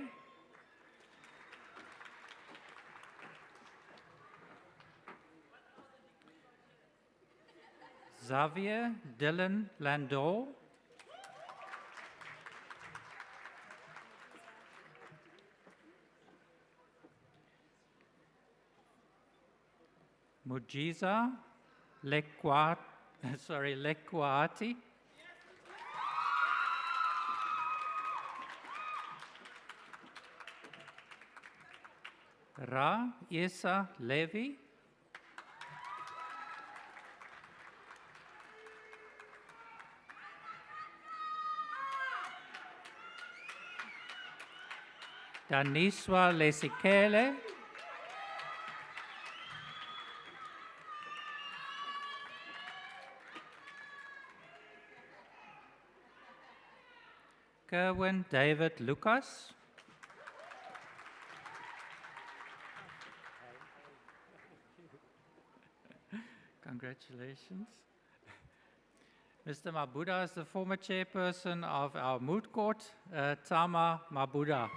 Xavier Dylan Landau. Mujiza Lekwati. Ra Isa Levi. Daniswa Lesikele. Kerwin David Lucas. Congratulations. Mr. Mabuda is the former chairperson of our moot court, Tama Mabuda.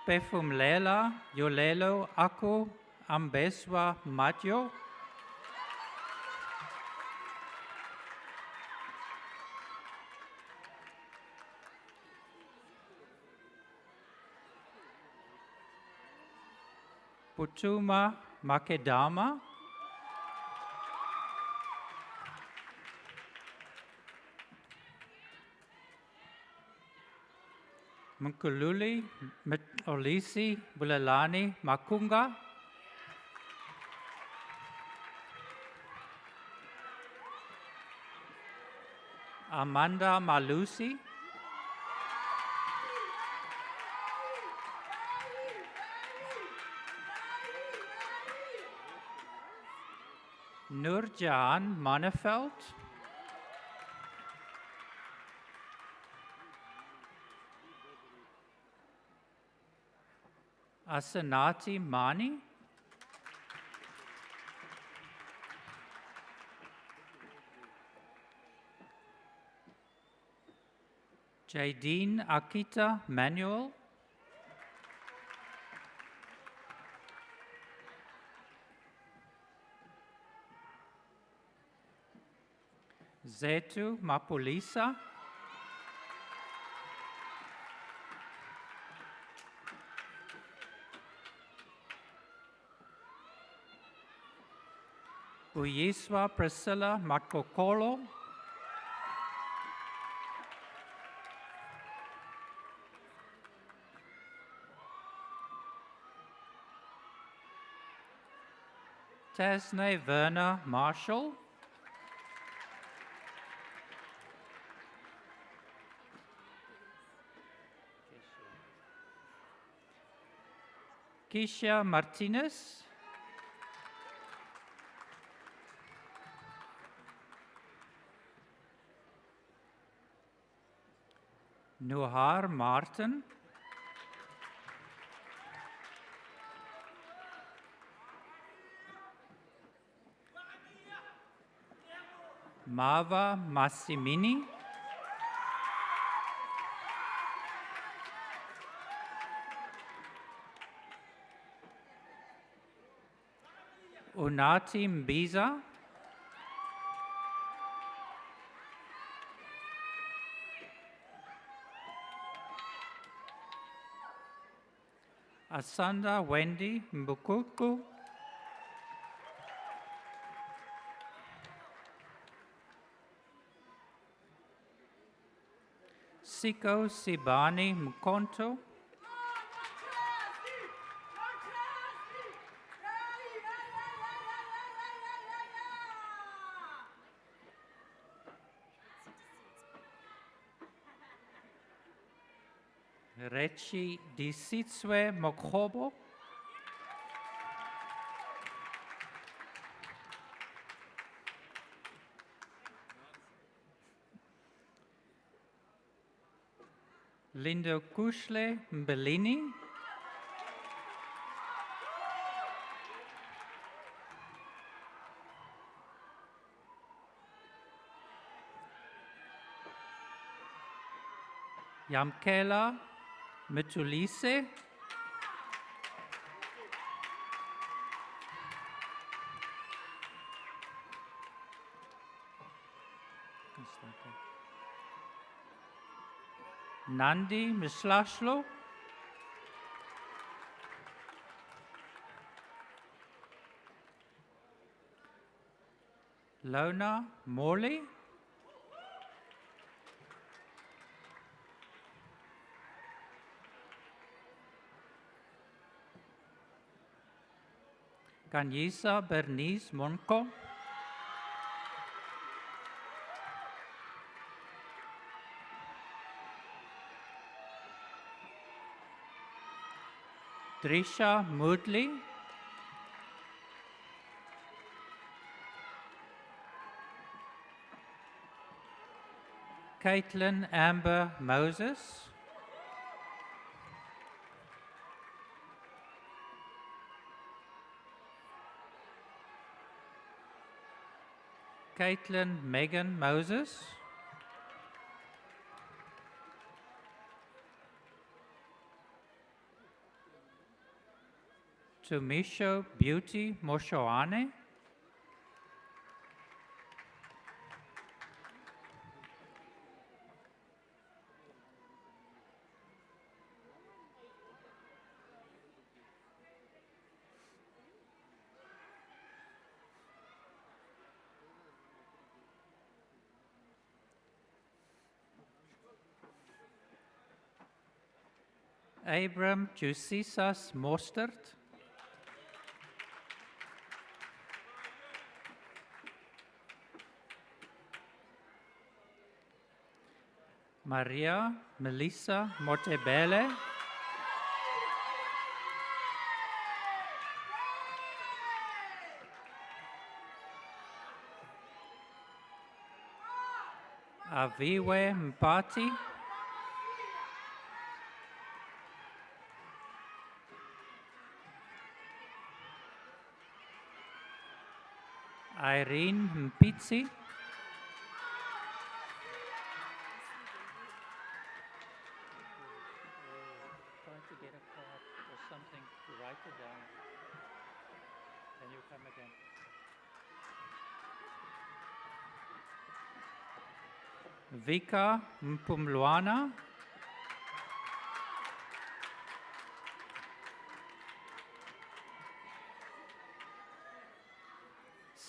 Pefumlela Yolelo Aku Ambeswa Matyo. Putuma Makedama. Mkululi Olisi Bulalani Makunga. Amanda Malusi. Nurjan Manefeld. Asanati Mani. Jadine Akita Manuel. Zetu Mapulisa. Uyiswa Priscilla Makokolo. Tasne Werner Marshall. Keisha Martinez. Nuhar Martin. Mava Massimini. Unati Mbiza. Asanda Wendy Mbukuku. Siko Sibani Mkonto. Rechi Disitswe Mokhobo. Lindo Kushle Mbelini. Yamkela Mitulise. Nandi Mislashlo. Lona Morley. Kanyisa Bernice Monco. Trisha Moodley. Caitlin Amber Moses. Caitlin Megan Moses. Tumisho Beauty Moshoane. Abram Jusisas Mostert. Maria Melissa Mortebele. Aviwe Mpati. Irene Mpitsi. Trying to get a card or something to write it down. Then you come again. Vika Mpumluana.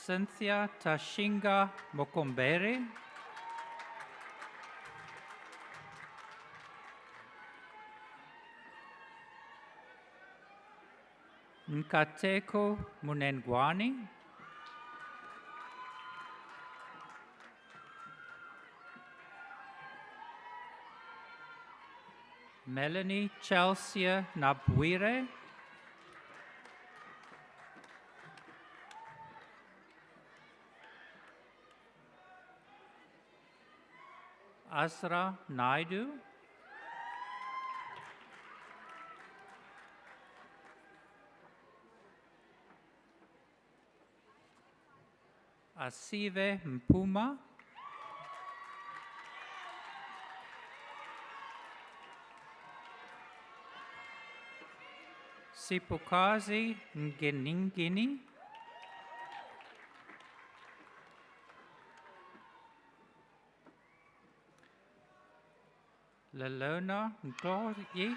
Cynthia Tashinga Mokombere. Nkateko Munengwani. Melanie Chelsea Nabwire. Asra Naidu. Asive Mpuma. Sipukazi Ngeningini. Lalona Nkloyi.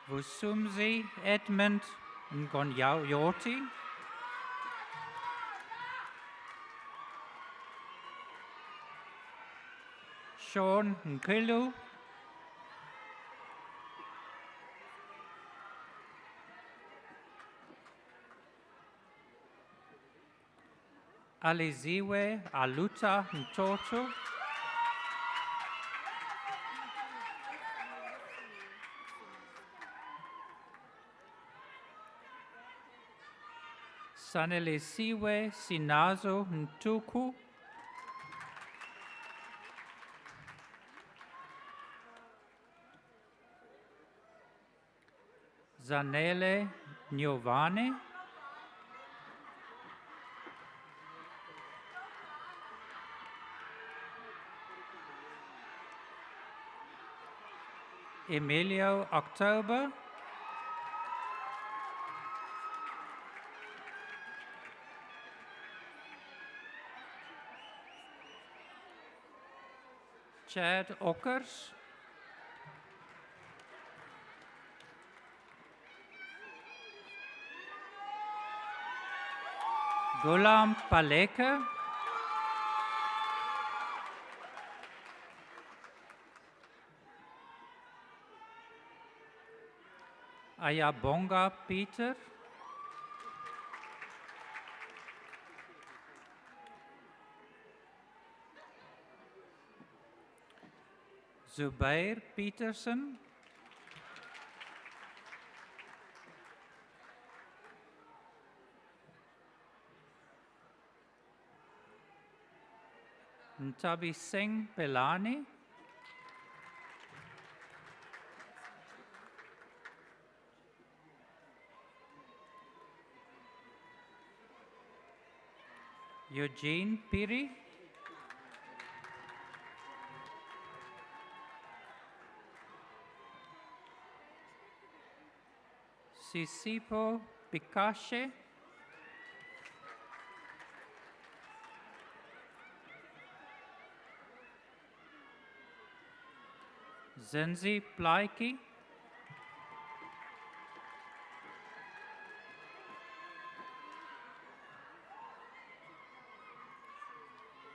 Vusumzi Edmund Ngonyayoti. Sean Nkilu. Aliziwe Aluta Mtoto. Sanelesiwe Sinazo Ntuku. Zanele Nyovane. Emilio October. Chad Ockers. Gulam Paleka. Ayabonga Peter. Zubair Peterson. Ntabi Singh Pelani, Eugene Piri, Sisipo Pikashe, Zenzi Plaiki,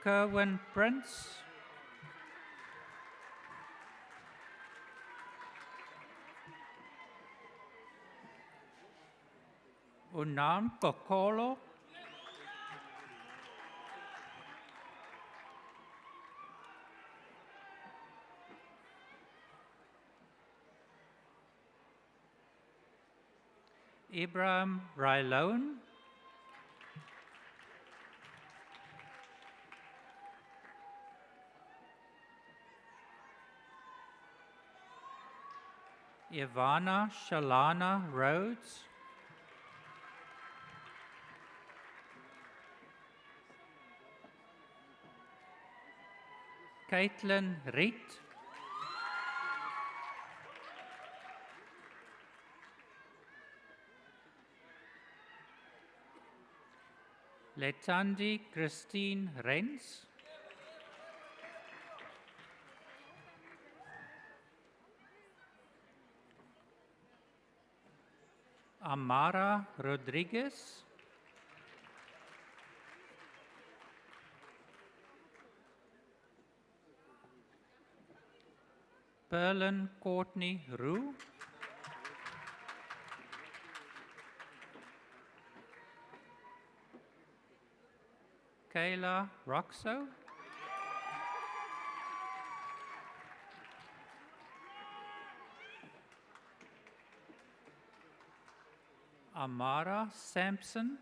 Kerwin Prince, Unam Kokolo, Ibrahim Railone, Ivana Shalana Rhodes, Caitlin Reed, Letandi Christine Rens, Amara Rodriguez, Perlin Courtney Rue, Kayla Roxo, Amara Sampson,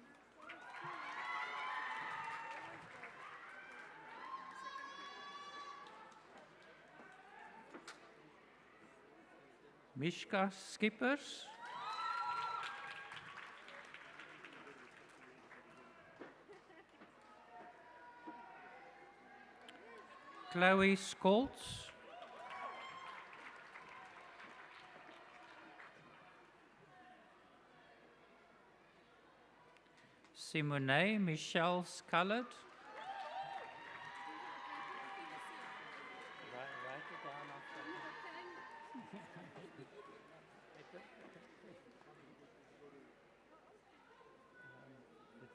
Mishka Skippers, Chloe Skoltz, Simone Michelle Scullard,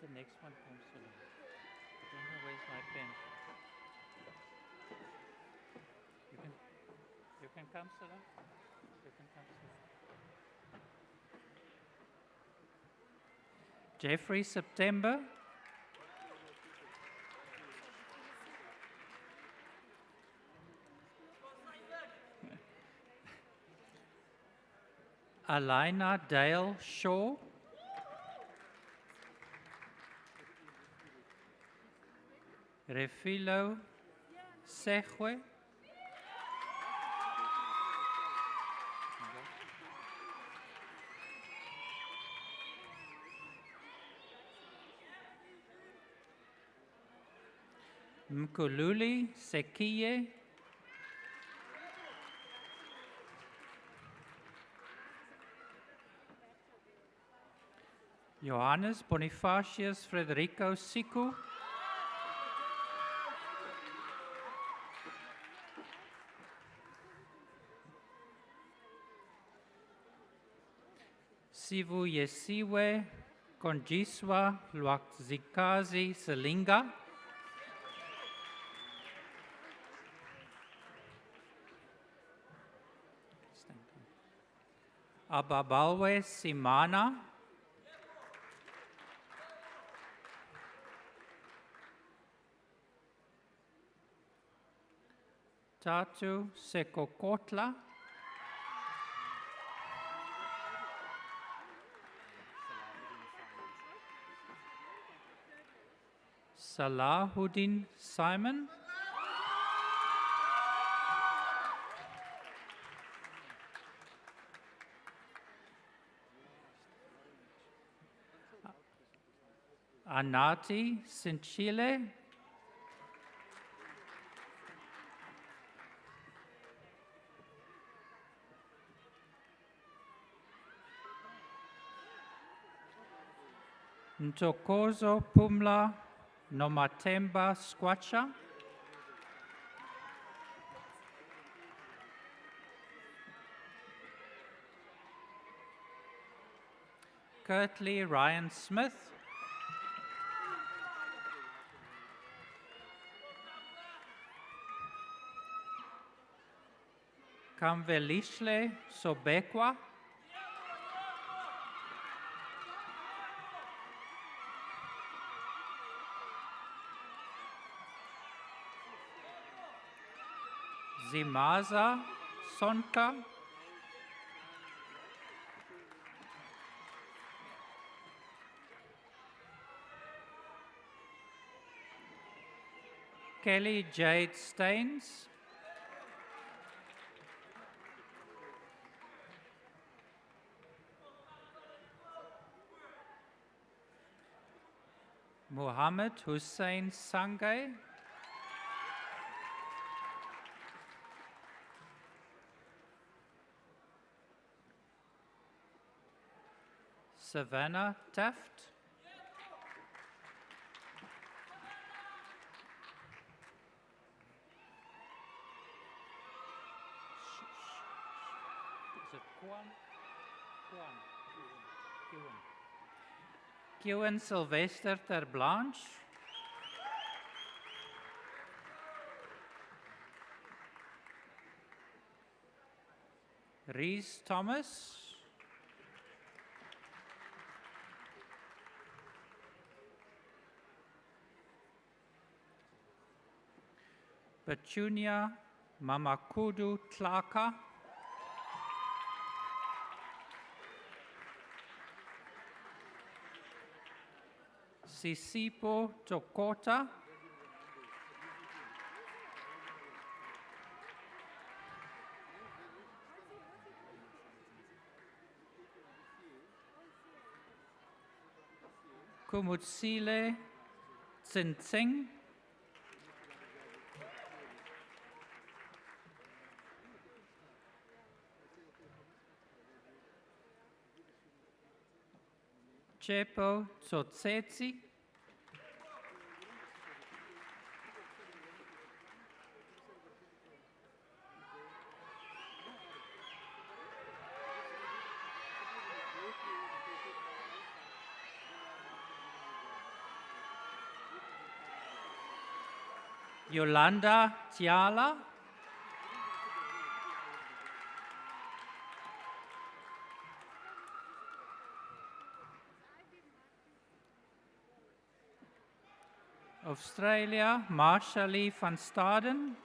the next one comes along. I don't know where's my pen. You can come, Sula. You can come, Sula. Jeffrey September. Alina Dale Shaw. Refilo Sechwe. Mkululi Sekiye. Johannes Bonifacius Frederico Siku. Sivu Yesiwe Konjiswa Lwakzikazi Selinga. Ababalwe Simana. Tatu Sekokotla. Salahuddin Simon. Anati Sinchile. Ntokozo Pumla Nomatemba Squacha. Curtly Ryan Smith. Kamvelishle Sobekwa. Zimaza Sonka. Kelly Jade Staines. Muhammad Hussein Sangay. Savannah Taft. Is it Kewen Sylvester Terblanche. Reese Thomas. Petunia Mamakudu Tlaka. Sisipo Tokota. Kumutsile Tsintsing. Chepo Tsotsetsi. Yolanda Tiala. Australia, Marshallie van Staden.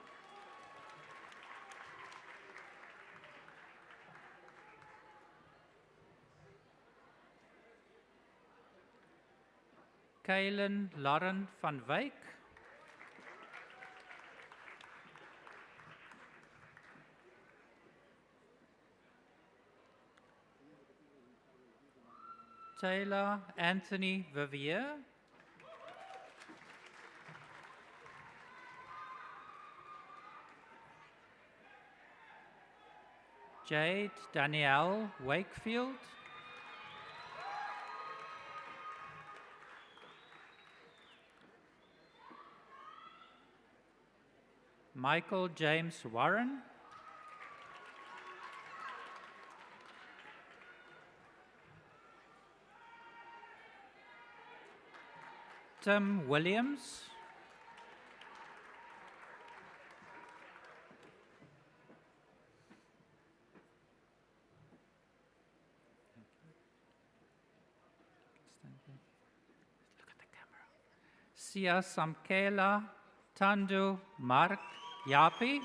Kaylin Lauren van Wyk. Taylor Anthony Vivier. Jade Danielle Wakefield. Michael James Warren. Tim Williams. Look at the camera. Sia Samkela Tandu Mark Yapi.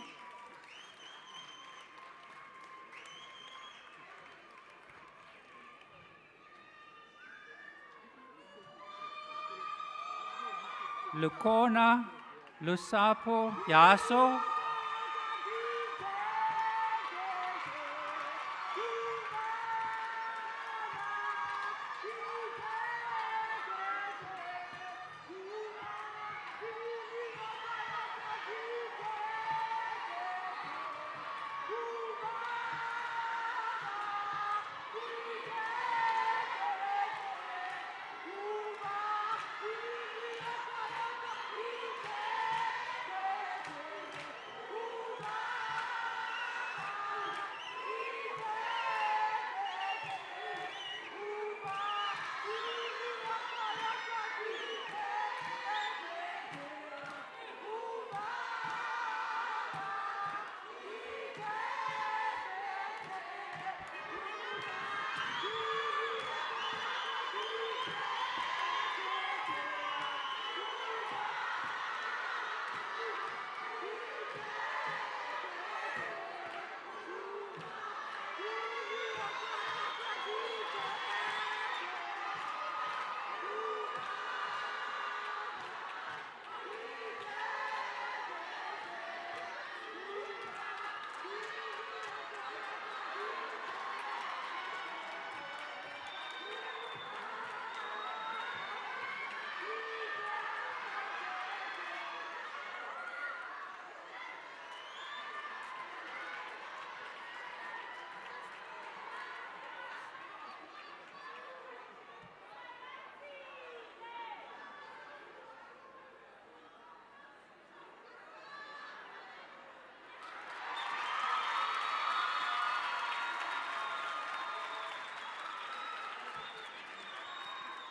Lukona Lusapo Yaso.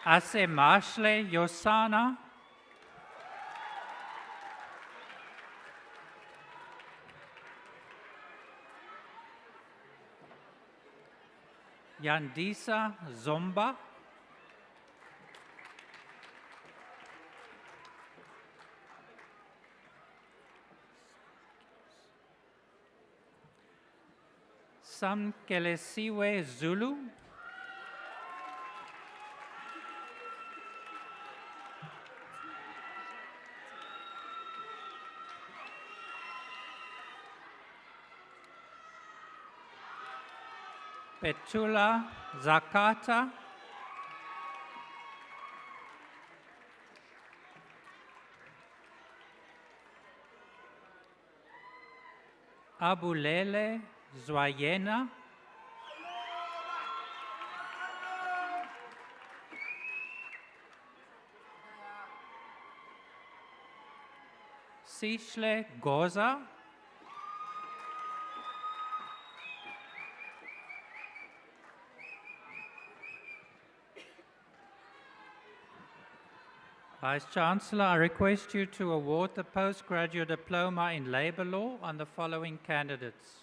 Asemashle Yosana. Yandisa Zomba. Samkelesiwe Zulu. Petula Zakata. Abulele Zwayena. Sishle Goza. Vice Chancellor, I request you to award the postgraduate diploma in labor law on the following candidates.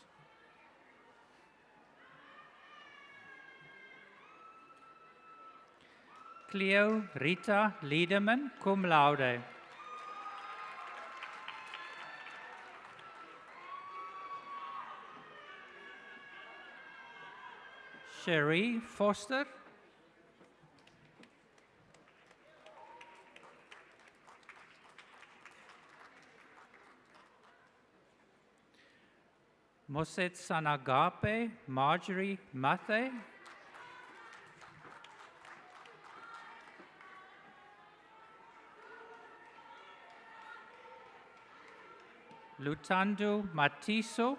Cleo Rita Liederman, cum laude. Cherie Foster. Moset Sanagape, Marjorie Mathe. Lutandu Matiso.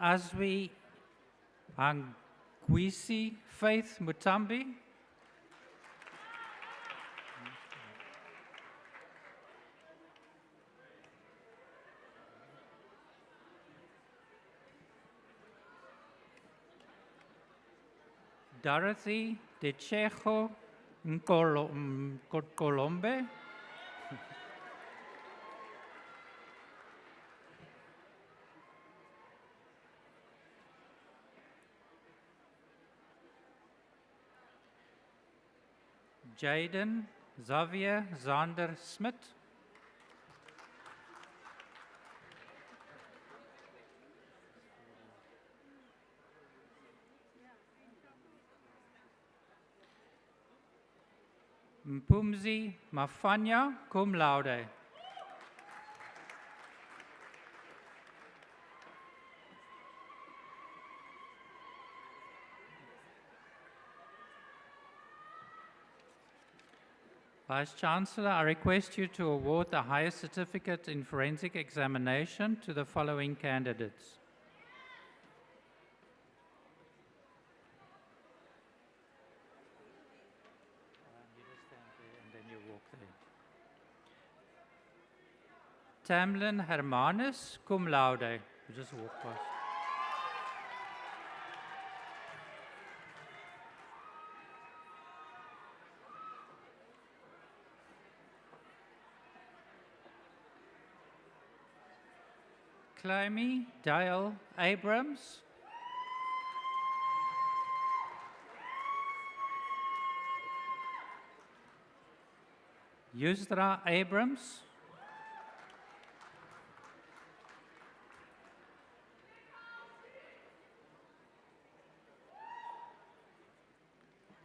Aswi Angwisi Faith Mutambi. Dorothy De Chejo Colombe. Jaden Xavier Zander Smith. Mpumzi Mafanya, cum laude. Vice Chancellor, I request you to award the highest certificate in forensic examination to the following candidates. You just stand there and then you walk there. Tamlin Hermanus, cum laude. You just walk past. Climie Dale Abrams. Yusra Abrams.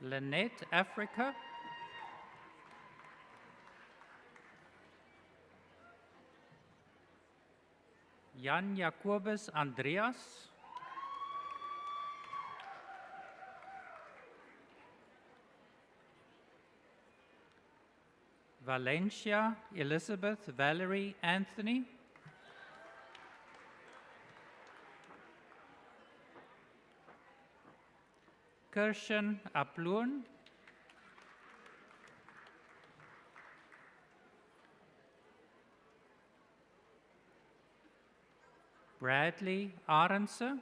Lynette Africa. Jan Jacobus Andreas. Valencia Elizabeth Valerie Anthony. Kirshen Aploon. Bradley Arendse,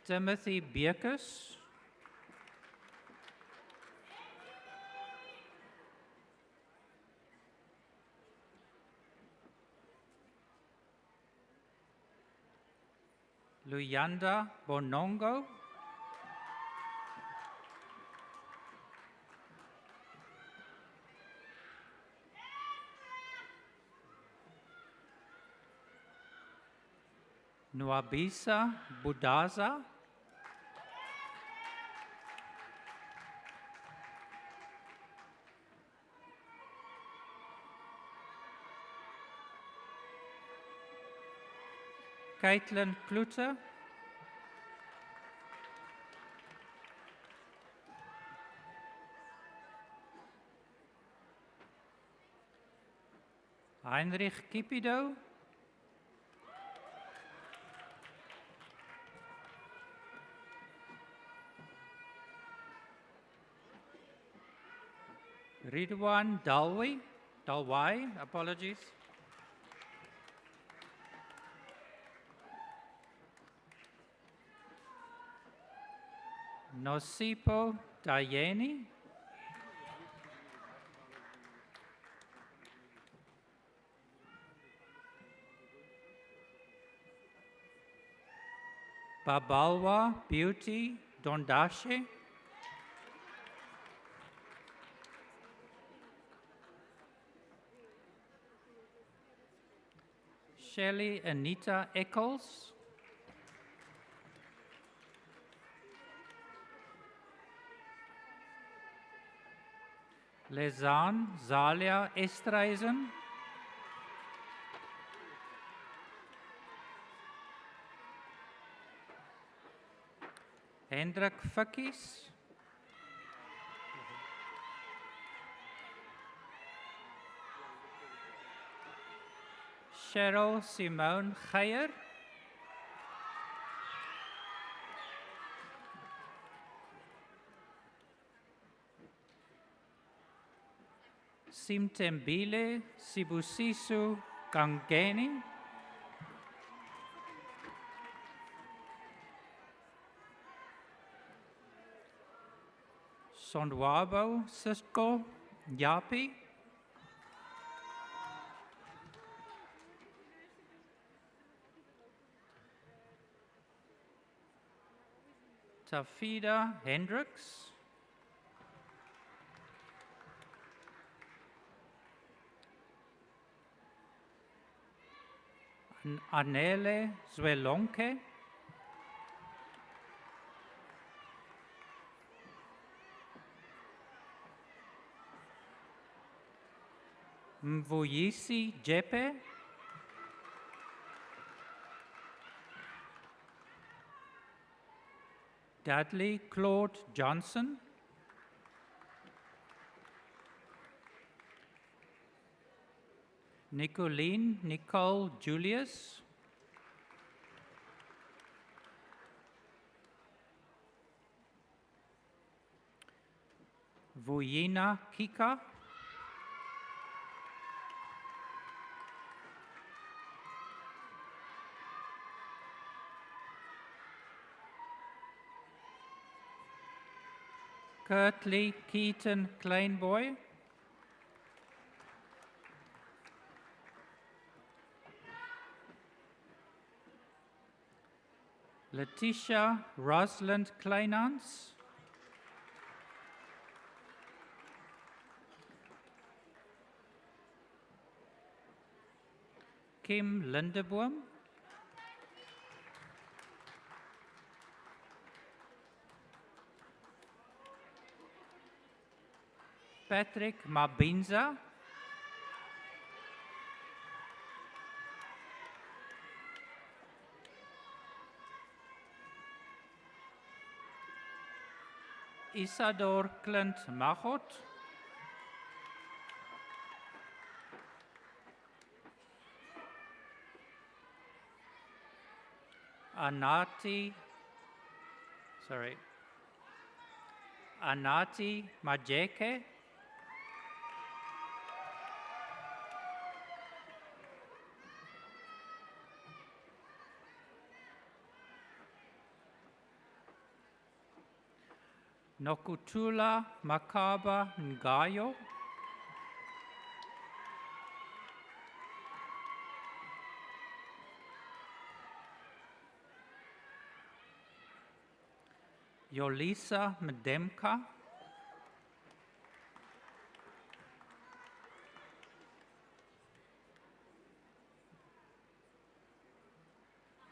Timothy Beekes, Luyanda Bonongo, Nwabisa Budaza, Caitlin Klute, Heinrich Kipido, Ridwan Dalwai, apologies. Nosipo Dayeni, Babalwa Beauty Dondashe, Shelley Anita Eccles, Lezan Zalia Estreisen, Hendrik Fikkies, Cheryl Simone Geyer, Simtembile Sibusiso Gangeni, Sondwabo Sisko Yapi, Tafida Hendricks, Anele Zwelonke, Mvuyisi Jepe, Dudley Claude Johnson, Nicolene Nicole Julius, Vuyina Kika, Kurtley Keaton Kleinboy, Letitia Rosalind Kleinans, Kim Lindeboom, Patrick Mabinza, Isador Clint Magot, Anati Majeke, Nokutula Makaba Ngayo, Yolisa Medemka,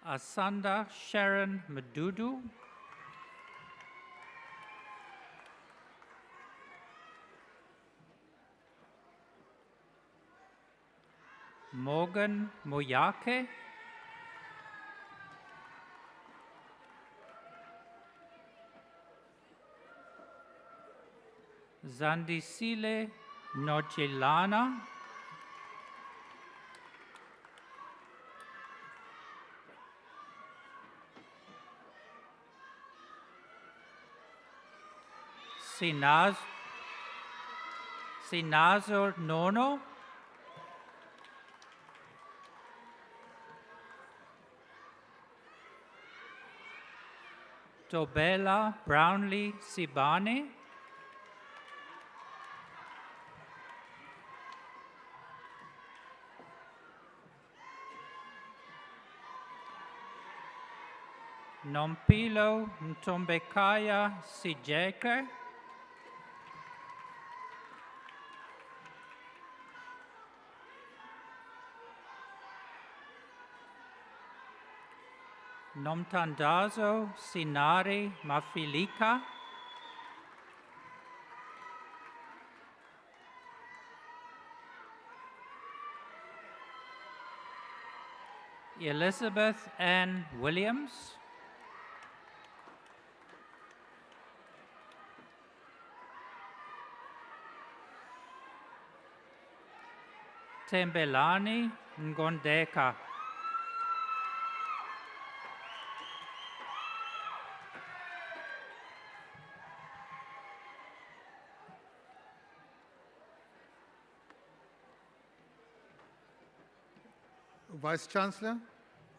Asanda Sharon Medudu, Morgan Moyake, Zandisile Nojelana, Sinazo Nono, Tobela Brownlee Sibane, Nompilo Ntombekaya Sijeke, Nomtandazo Sinari Mafilika, Elizabeth Ann Williams, Tembelani Ngondeka, Vice Chancellor,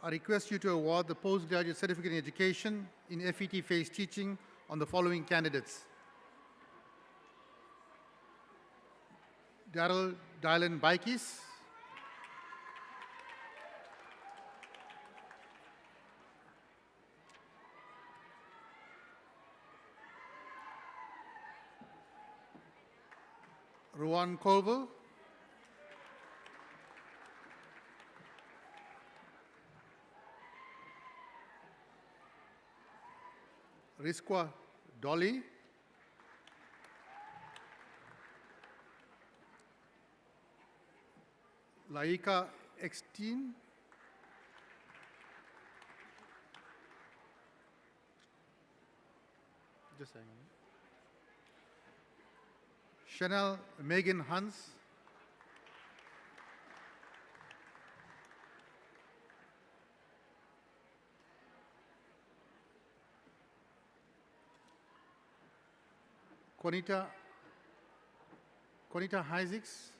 I request you to award the Postgraduate Certificate in Education in FET Phase Teaching on the following candidates. Daryl Dylan Bikes, Ruan Colville, Risqua Dolly, Laika Exteen, just hang on. Chanel Megan Hans, Konita Isaacs,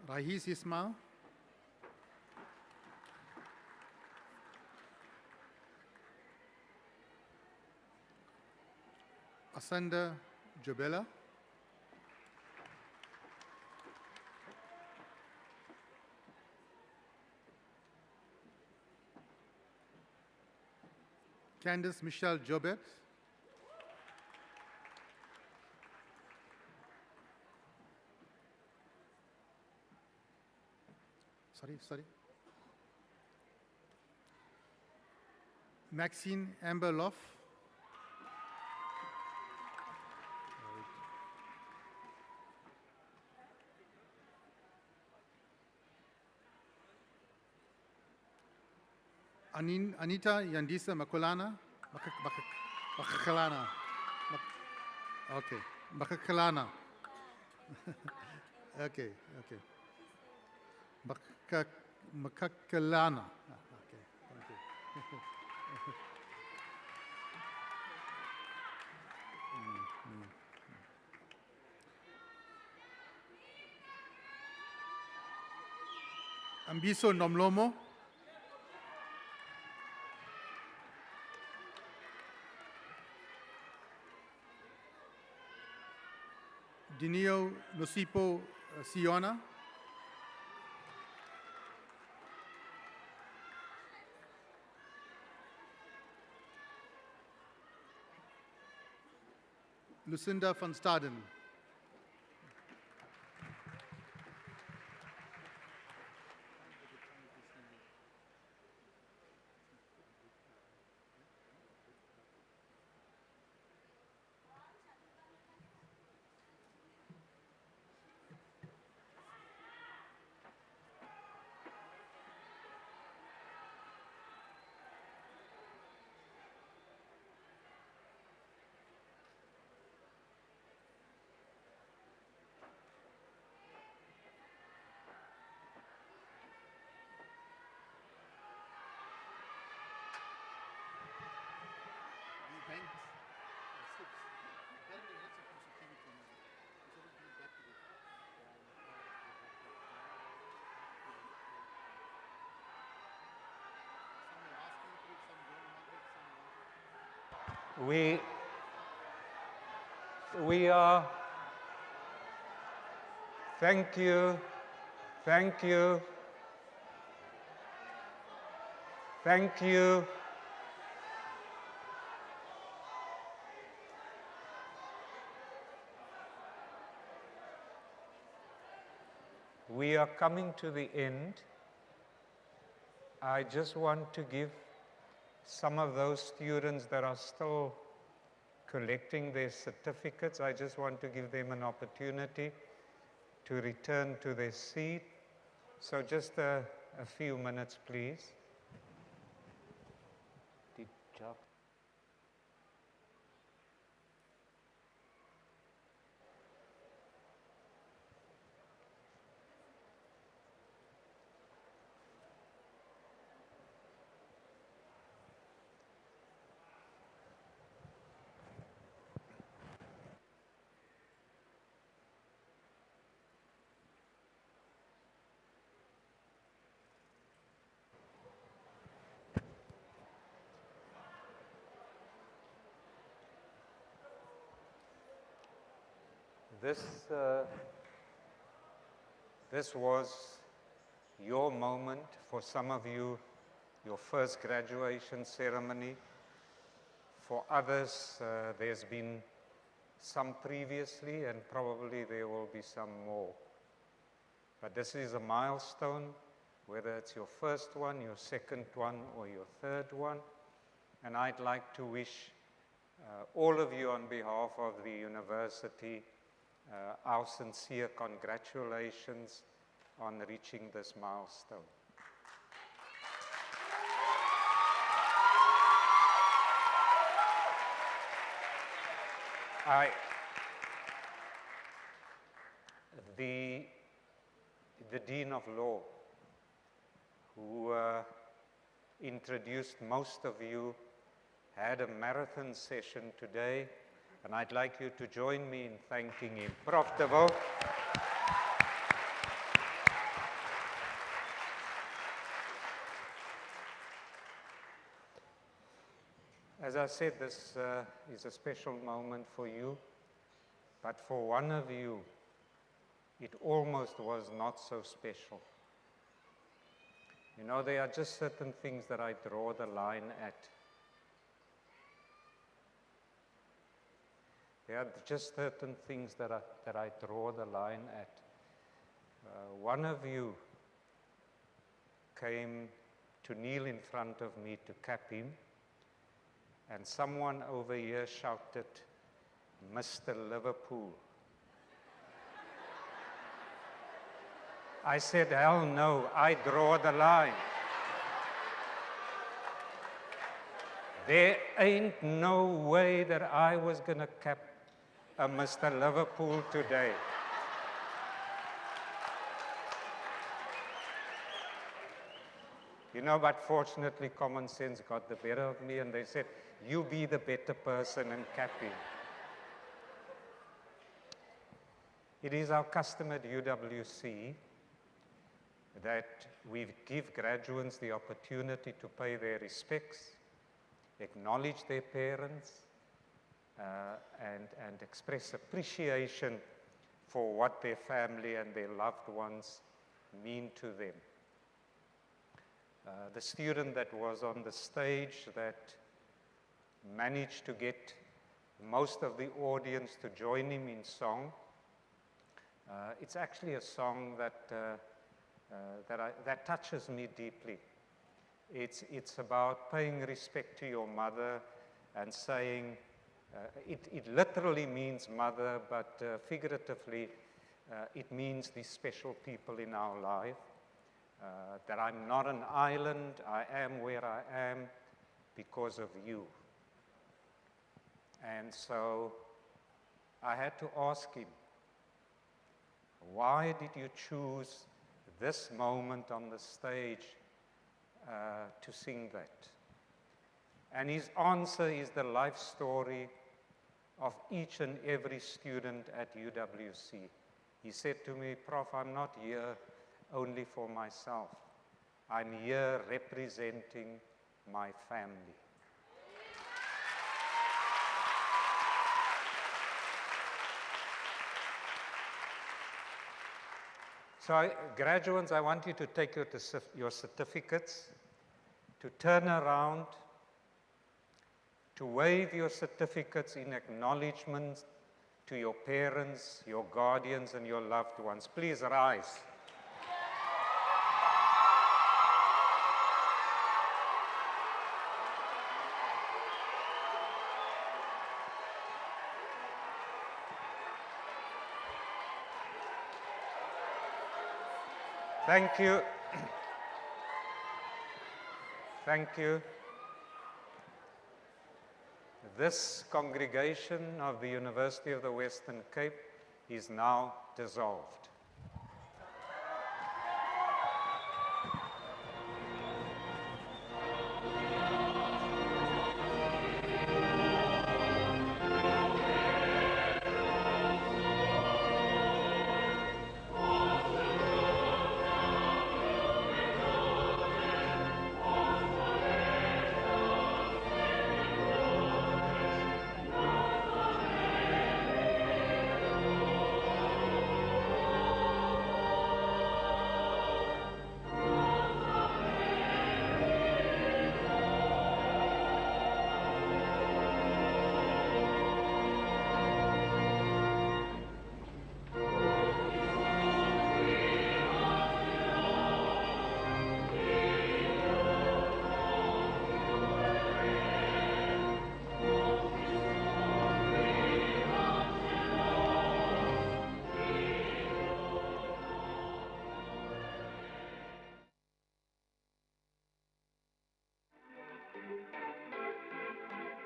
Rahis Ismail, Asanda Jobela, Candice Michelle Jobet, sorry, Maxine Amber Loff, Anita Yandisa Makulana, Makakalana, okay, Makakalana, okay, Makakalana, okay, thank you. Ambiso Nomlomo, Dineo Nosipo Siona, Lucinda van Staden. We are, thank you, thank you, thank you. We are coming to the end. I just want to give some of those students that are still collecting their certificates, I just want to give them an opportunity to return to their seat. So just a few minutes, please. This was your moment, for some of you, your first graduation ceremony. For others, there's been some previously, and probably there will be some more. But this is a milestone, whether it's your first one, your second one, or your third one. And I'd like to wish all of you on behalf of the university our sincere congratulations on reaching this milestone. The Dean of Law, who introduced most of you, had a marathon session today, and I'd like you to join me in thanking him. Prof. de Wulf. As I said, this is a special moment for you, but for one of you, it almost was not so special. You know, there are just certain things that I draw the line at. There are just certain things that I draw the line at. One of you came to kneel in front of me to cap him, and someone over here shouted, "Mr. Liverpool." I said, hell no, I draw the line. There ain't no way that I was going to cap a Mr. Liverpool today. You know, but fortunately common sense got the better of me, and they said, you be the better person and cap him. It is our custom at UWC that we give graduates the opportunity to pay their respects, acknowledge their parents, and express appreciation for what their family and their loved ones mean to them. The student that was on the stage that managed to get most of the audience to join him in song, it's actually a song that touches me deeply. It's about paying respect to your mother and saying, it literally means mother, but figuratively it means these special people in our life. That I'm not an island, I am where I am because of you. And so I had to ask him, why did you choose this moment on the stage to sing that? And his answer is the life story of each and every student at UWC. He said to me, Prof, I'm not here only for myself. I'm here representing my family. So graduates, I want you to take your certificates, to turn around, to wave your certificates in acknowledgement to your parents, your guardians, and your loved ones. Please rise. Thank you. Thank you. This congregation of the University of the Western Cape is now dissolved.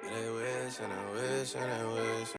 They wish and I wish and I